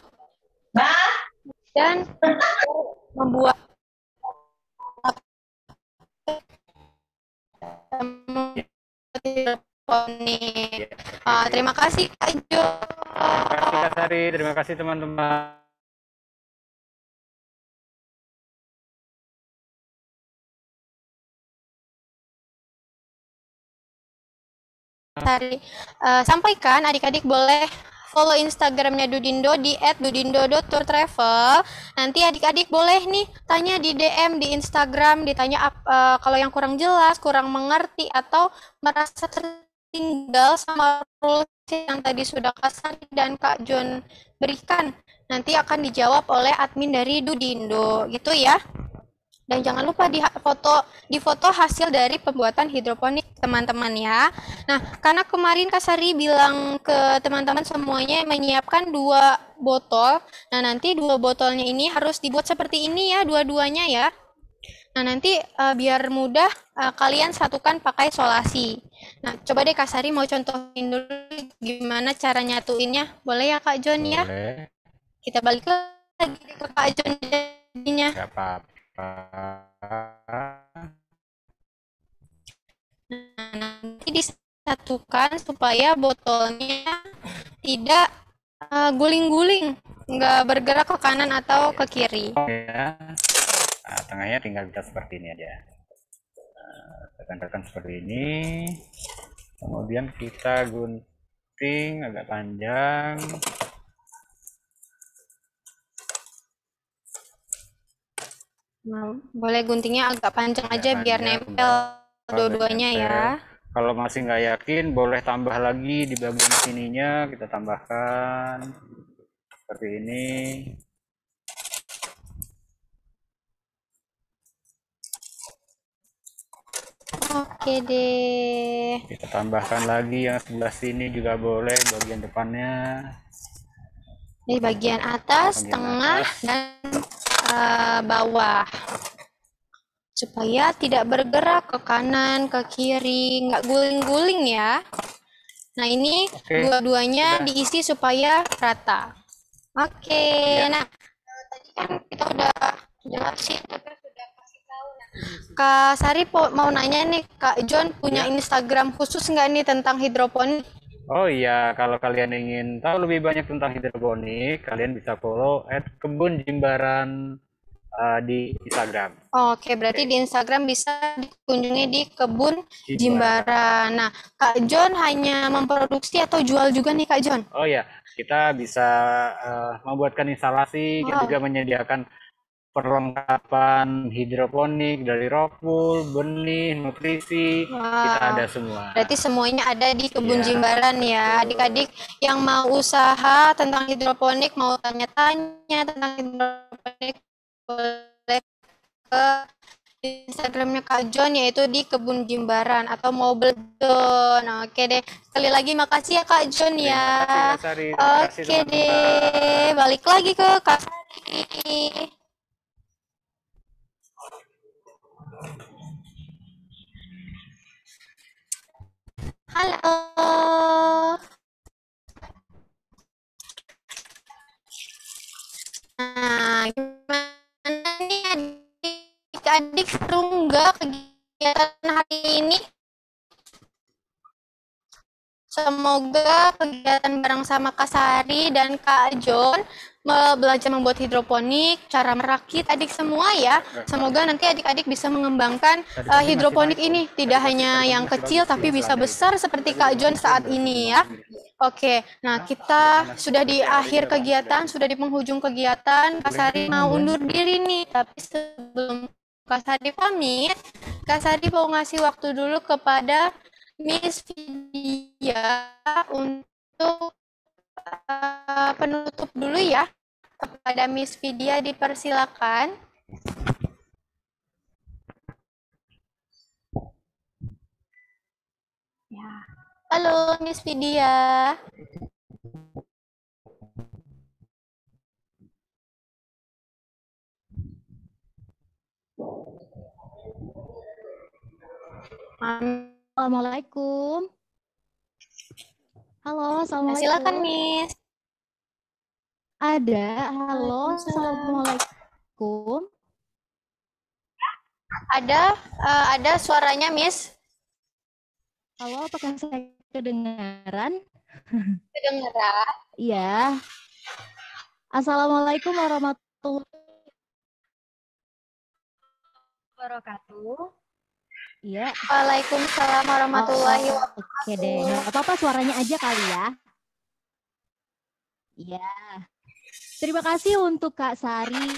dan membuat terima kasih Kak John. Terima kasih Kak Sari, terima kasih teman-teman. Sampaikan adik-adik boleh follow Instagramnya Dudindo di @dudindo.tourtravel. Nanti adik-adik boleh nih tanya di DM di Instagram, ditanya kalau yang kurang jelas, kurang mengerti atau merasa tinggal sama rules yang tadi sudah Kak Sari dan Kak John berikan. Nanti akan dijawab oleh admin dari Dudindo, gitu ya. Dan jangan lupa di foto hasil dari pembuatan hidroponik teman-teman ya. Nah, karena kemarin Kak Sari bilang ke teman-teman semuanya menyiapkan 2 botol. Nah, nanti 2 botolnya ini harus dibuat seperti ini ya, dua-duanya ya. Nah, nanti biar mudah kalian satukan pakai solasi. Nah, coba deh Kak Sari mau contohin dulu gimana cara nyatuinnya. Boleh ya Kak John ya? Boleh. Kita balik lagi ke Kak John jadinya. Gak apa-apa. Nah, nanti disatukan supaya botolnya tidak guling-guling, nggak bergerak ke kanan atau ke kiri. Ya. Nah, tengahnya tinggal kita seperti ini aja. Tekan-tekan seperti ini. Kemudian kita gunting agak panjang. Nah, boleh guntingnya agak panjang aja biar nempel dua-duanya ya. Kalau masih nggak yakin, boleh tambah lagi di bagian sininya, kita tambahkan seperti ini. Oke deh. Kita tambahkan lagi yang sebelah sini juga boleh, bagian depannya. Di bagian atas, tengah, dan bawah. Supaya tidak bergerak ke kanan, ke kiri, nggak guling-guling ya. Nah, ini dua-duanya diisi supaya rata. Oke, nah tadi kan kita udah jelasin, kita sudah kasih tahu. Kak Sari mau nanya nih, Kak John punya Instagram khusus nggak nih tentang hidroponik? Oh iya, kalau kalian ingin tahu lebih banyak tentang hidroponik, kalian bisa follow @kebunjimbaran di Instagram. Oke, berarti di Instagram bisa dikunjungi di Kebun Jimbaran. Nah, Kak John hanya memproduksi atau jual juga nih Kak John? Oh ya, kita bisa membuatkan instalasi dan juga menyediakan perlengkapan hidroponik dari rock wool, benih, nutrisi, kita ada semua. Berarti semuanya ada di Kebun Jimbaran ya. Adik-adik yang mau usaha tentang hidroponik, mau tanya-tanya tentang hidroponik, boleh ke Instagramnya Kak John, yaitu di Kebun Jimbaran, atau mau John. Oke deh, sekali lagi makasih ya Kak John ya. Oke deh, balik lagi ke Kak Sari. Halo. Nah, gimana nih adik-adik, seru nggak kegiatan hari ini? Semoga kegiatan bareng sama Kak Sari dan Kak John belajar membuat hidroponik, cara merakit adik semua ya. Semoga nanti adik-adik bisa mengembangkan hidroponik ini, tidak hanya yang kecil tapi bisa besar seperti Kak John saat ini ya. Oke, nah kita sudah di akhir kegiatan, sudah di penghujung kegiatan. Kak Sari mau undur diri nih, tapi sebelum Kak Sari pamit, Kak Sari mau ngasih waktu dulu kepada Miss Vidya untuk penutup dulu ya. Kepada Miss Vidya dipersilakan. Ya. Halo Miss Vidya. Assalamualaikum. Halo, assalamualaikum. Silakan Miss. Ada, halo, assalamualaikum. Ada suaranya Miss. Halo, apakah saya kedengaran? Kedengaran. Iya. Assalamualaikum warahmatullahi wabarakatuh. Iya. Waalaikumsalam warahmatullahi wabarakatuh. Oke deh, nggak apa-apa, suaranya aja kali ya. Iya. Terima kasih untuk Kak Sari,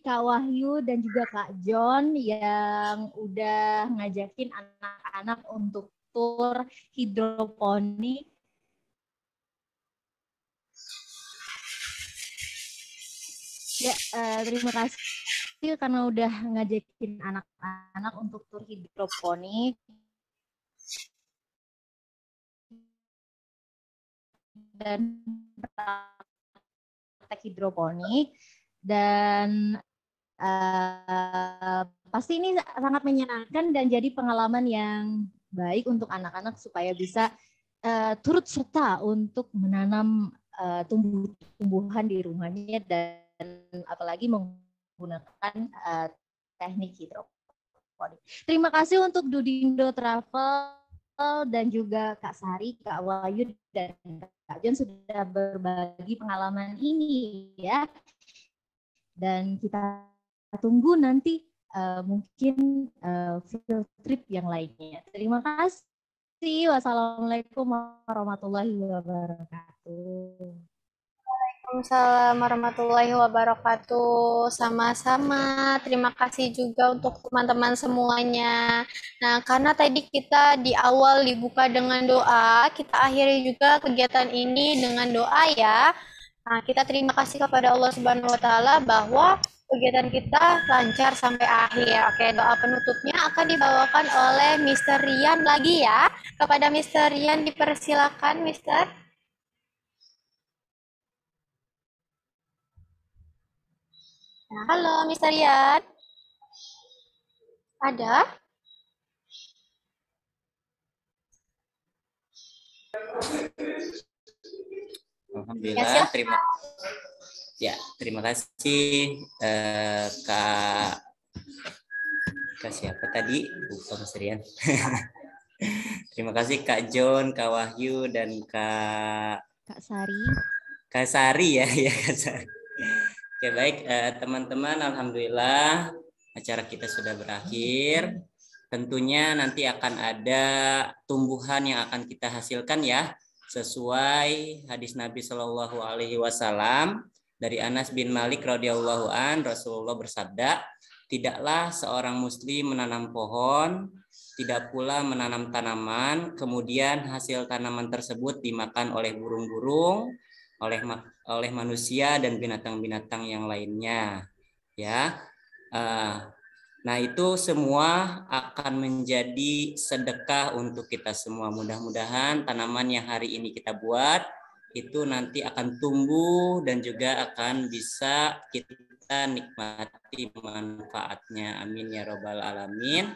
Kak Wahyu, dan juga Kak John yang udah ngajakin anak-anak untuk tur hidroponik. Ya, terima kasih karena udah ngajakin anak-anak untuk tur hidroponik. Dan praktek hidroponik. Dan pasti ini sangat menyenangkan dan jadi pengalaman yang baik untuk anak-anak supaya bisa turut serta untuk menanam tumbuh-tumbuhan di rumahnya dan apalagi menggunakan teknik hidroponik. Terima kasih untuk Dudindo Travel dan juga Kak Sari, Kak Wahyu, dan Kak John sudah berbagi pengalaman ini ya. Dan kita tunggu nanti mungkin field trip yang lainnya. Terima kasih. Wassalamualaikum warahmatullahi wabarakatuh. Waalaikumsalam warahmatullahi wabarakatuh. Sama-sama. Terima kasih juga untuk teman-teman semuanya. Nah, karena tadi kita di awal dibuka dengan doa, kita akhiri juga kegiatan ini dengan doa ya. Nah, kita terima kasih kepada Allah Subhanahu wa taala bahwa kegiatan kita lancar sampai akhir. Oke, doa penutupnya akan dibawakan oleh Mr. Rian lagi ya. Kepada Mr. Rian dipersilakan, Mr. Nah, halo Mr. Rian. Ada? Alhamdulillah, terima kasih Kak siapa tadi? Bukan Mas Rian. Terima kasih Kak John, Kak Wahyu, dan Kak Sari. Kak Sari ya, Kak Sari. Oke, baik teman-teman, alhamdulillah acara kita sudah berakhir. Tentunya nanti akan ada tumbuhan yang akan kita hasilkan ya, sesuai hadis Nabi Shallallahu Alaihi Wasallam dari Anas bin Malik radhiyallahu an. Rasulullah bersabda, tidaklah seorang muslim menanam pohon, tidak pula menanam tanaman, kemudian hasil tanaman tersebut dimakan oleh burung-burung, oleh manusia dan binatang-binatang yang lainnya. Ya, nah itu semua akan menjadi sedekah untuk kita semua. Mudah-mudahan tanaman yang hari ini kita buat itu nanti akan tumbuh dan juga akan bisa kita nikmati manfaatnya. Amin ya robbal alamin.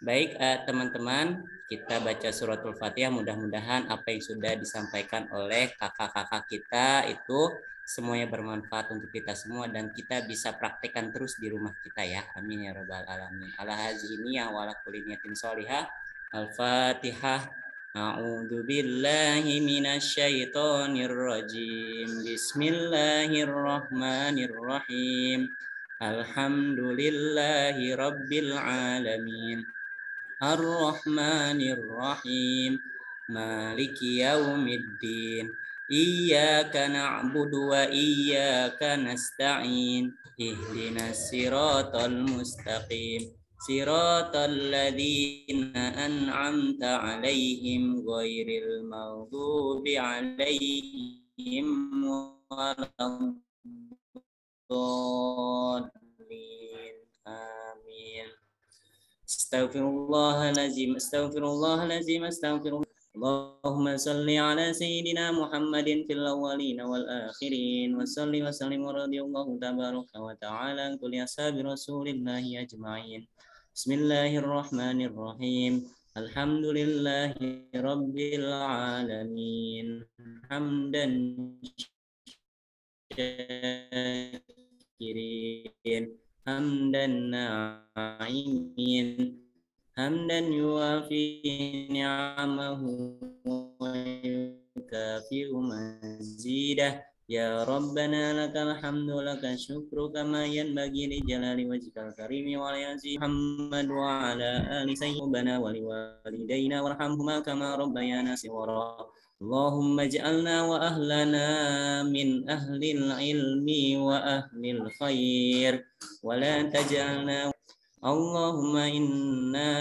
Baik teman-teman, kita baca suratul Fatihah. Mudah-mudahan apa yang sudah disampaikan oleh kakak-kakak kita itu semuanya bermanfaat untuk kita semua dan kita bisa praktekkan terus di rumah kita ya. Amin ya robbal alamin. Ala haziniyah wa ala kulli niyatin sholihah. Al-Fatihah. A'udzu billahi minasyaitonir rajim. Bismillahirrahmanirrahim. Alhamdulillahi rabbil alamin. Ar-Rahmanir-Rahim. Maliki yaumiddin. Iyyaka na'budu wa iyyaka nasta'in. Ihdinas siratal mustaqim. Siratal ladzina an'amta 'alaihim ghairil maghdubi 'alaihim waladdallin. Amin. Astaghfirullahaladzim, astaghfirullahaladzim, astaghfirullah. Allahumma salli ala sayyidina Muhammadin fil awwalin wal akhirin wa salli wa sallim wa radiyallahu tabaraka wa ta'ala kulli ashabi rasulillahi ajma'in. Bismillahirrahmanirrahim. Alhamdulillahi rabbil alamin. Hamdan syakirin. Hamdan na'imin. Hamdan yuafi ni'amahu wa yukafi'u mazidah. Ya Rabbana lakal hamdu laka syukru kama yanbaghi li jalali wajhikal karimi wa li azzi Muhammad wa ala ali sayyidina wa li walidayna warhamhuma kama rabbayana shighara. Allahumma ij'alna wa ahlana min ahlil ilmi wa ahlil khair wa la taj'alna Allahumma inna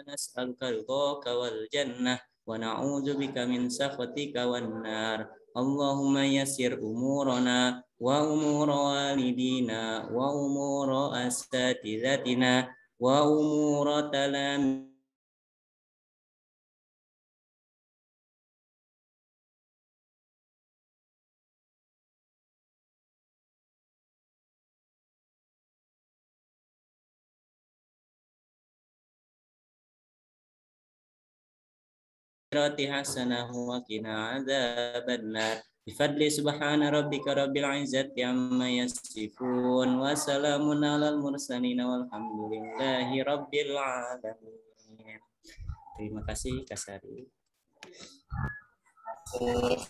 nas'aluka ridhaka wal jannah wa na'udzu bika min sakhatika wan nar. Allahumma yassir umurana wa umura walidina wa umura asatizatina wa umura talam hasanah wa qina adzabannar. Bifadli subhana rabbika rabbil izzati amma yasifun wa salamun alal mursalin walhamdulillahi rabbil alamin. Terima kasih Kak Sari.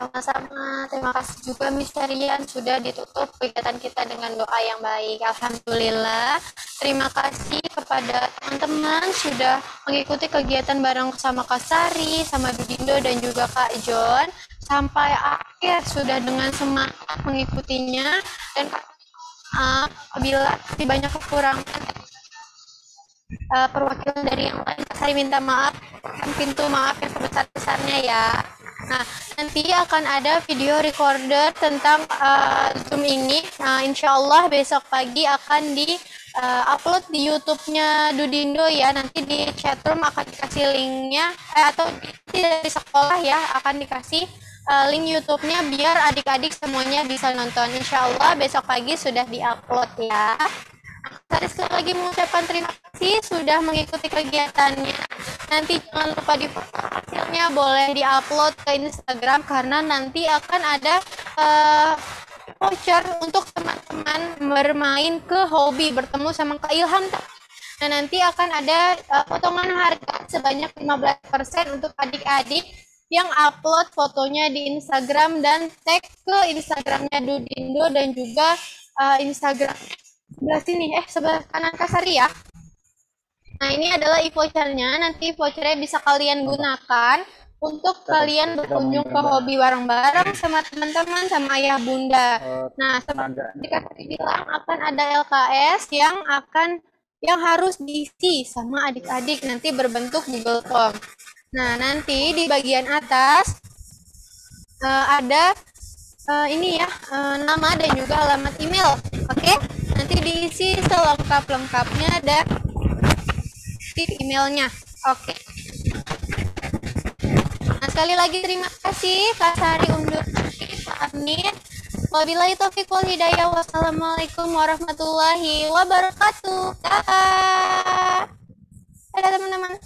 Sama-sama. Terima kasih juga Miss Rian sudah ditutup kegiatan kita dengan doa yang baik. Alhamdulillah. Terima kasih kepada teman-teman sudah mengikuti kegiatan bareng sama Kak Sari, sama Dudindo dan juga Kak John. Sampai akhir sudah dengan semangat mengikutinya, dan apabila banyak kekurangan perwakilan dari yang lain, Kak Sari minta maaf, pintu maaf yang sebesar-besarnya ya. Nah, nanti akan ada video recorder tentang Zoom ini. Nah, insya Allah besok pagi akan upload di YouTube-nya Dudindo ya. Nanti di chatroom akan dikasih linknya, atau dari sekolah ya akan dikasih link YouTube-nya biar adik-adik semuanya bisa nonton. Insya Allah besok pagi sudah diupload ya. Saya sekali lagi mengucapkan terima kasih sudah mengikuti kegiatannya. Nanti jangan lupa di hasilnya boleh diupload ke Instagram, karena nanti akan ada voucher untuk teman-teman bermain ke hobi bertemu sama Kak Ilham. Nah, nanti akan ada potongan harga sebanyak 15% untuk adik-adik yang upload fotonya di Instagram dan tag ke Instagramnya Dudindo dan juga Instagram sebelah sini, sebelah kanan Kak Sari ya. Nah, ini adalah e-vouchernya. Nanti vouchernya bisa kalian gunakan untuk kalian berkunjung ke hobi bareng-bareng sama teman-teman, sama ayah bunda. Nah, seperti Kak Sari bilang akan ada LKS yang harus diisi sama adik-adik, nanti berbentuk Google Form. Nah, nanti di bagian atas ada ini ya, nama dan juga alamat email. Oke? Nanti diisi selengkap-lengkapnya dan di emailnya. Oke. Nah, sekali lagi terima kasih Kak Sari undur diri, pamit. Wabillahi taufiq wal hidayah. Wassalamualaikum warahmatullahi wabarakatuh. Dadah teman-teman.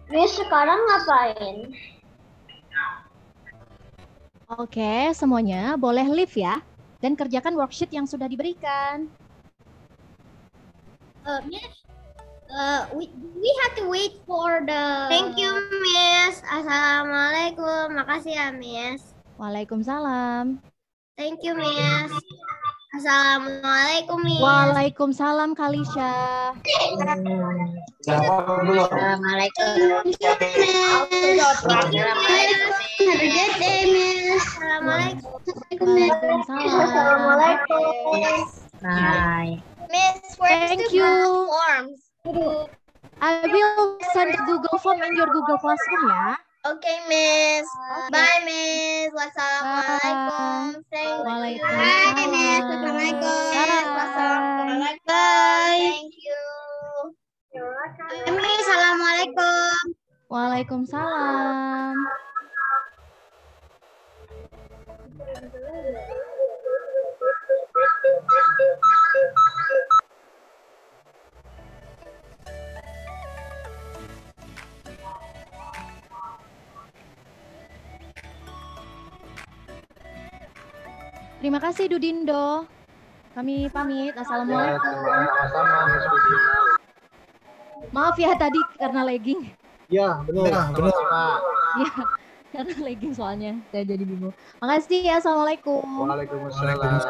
Miss sekarang ngapain? Oke, semuanya boleh leave ya dan kerjakan worksheet yang sudah diberikan. Miss, we have to wait for the. Thank you, Miss. Assalamualaikum. Makasih ya, Miss. Waalaikumsalam. Thank you, Miss. Assalamualaikum, Miss. Waalaikumsalam, Kalisha. Assalamualaikum, Miss. Have a good day, Miss. Assalamualaikum. Waalaikumsalam. Bye. Miss, where's Thank the you. Google Forms? I will send the Google Form in your Google Classroom ya. Okay, Miss. Bye, Miss. Wassalamualaikum. Thank you. Waalaikumsalam. Bye, Miss. Wassalamualaikum. Bye. Wassalamualaikum. Thank you. Miss, assalamualaikum. Waalaikumsalam. Terima kasih Dudindo. Kami pamit. Assalamualaikum. Sama-sama, Mas Budi. Maaf ya tadi karena lagging. Ya, benar. Ya, karena lagging soalnya. Saya jadi bingung. Makasih ya. Assalamualaikum. Waalaikumsalam.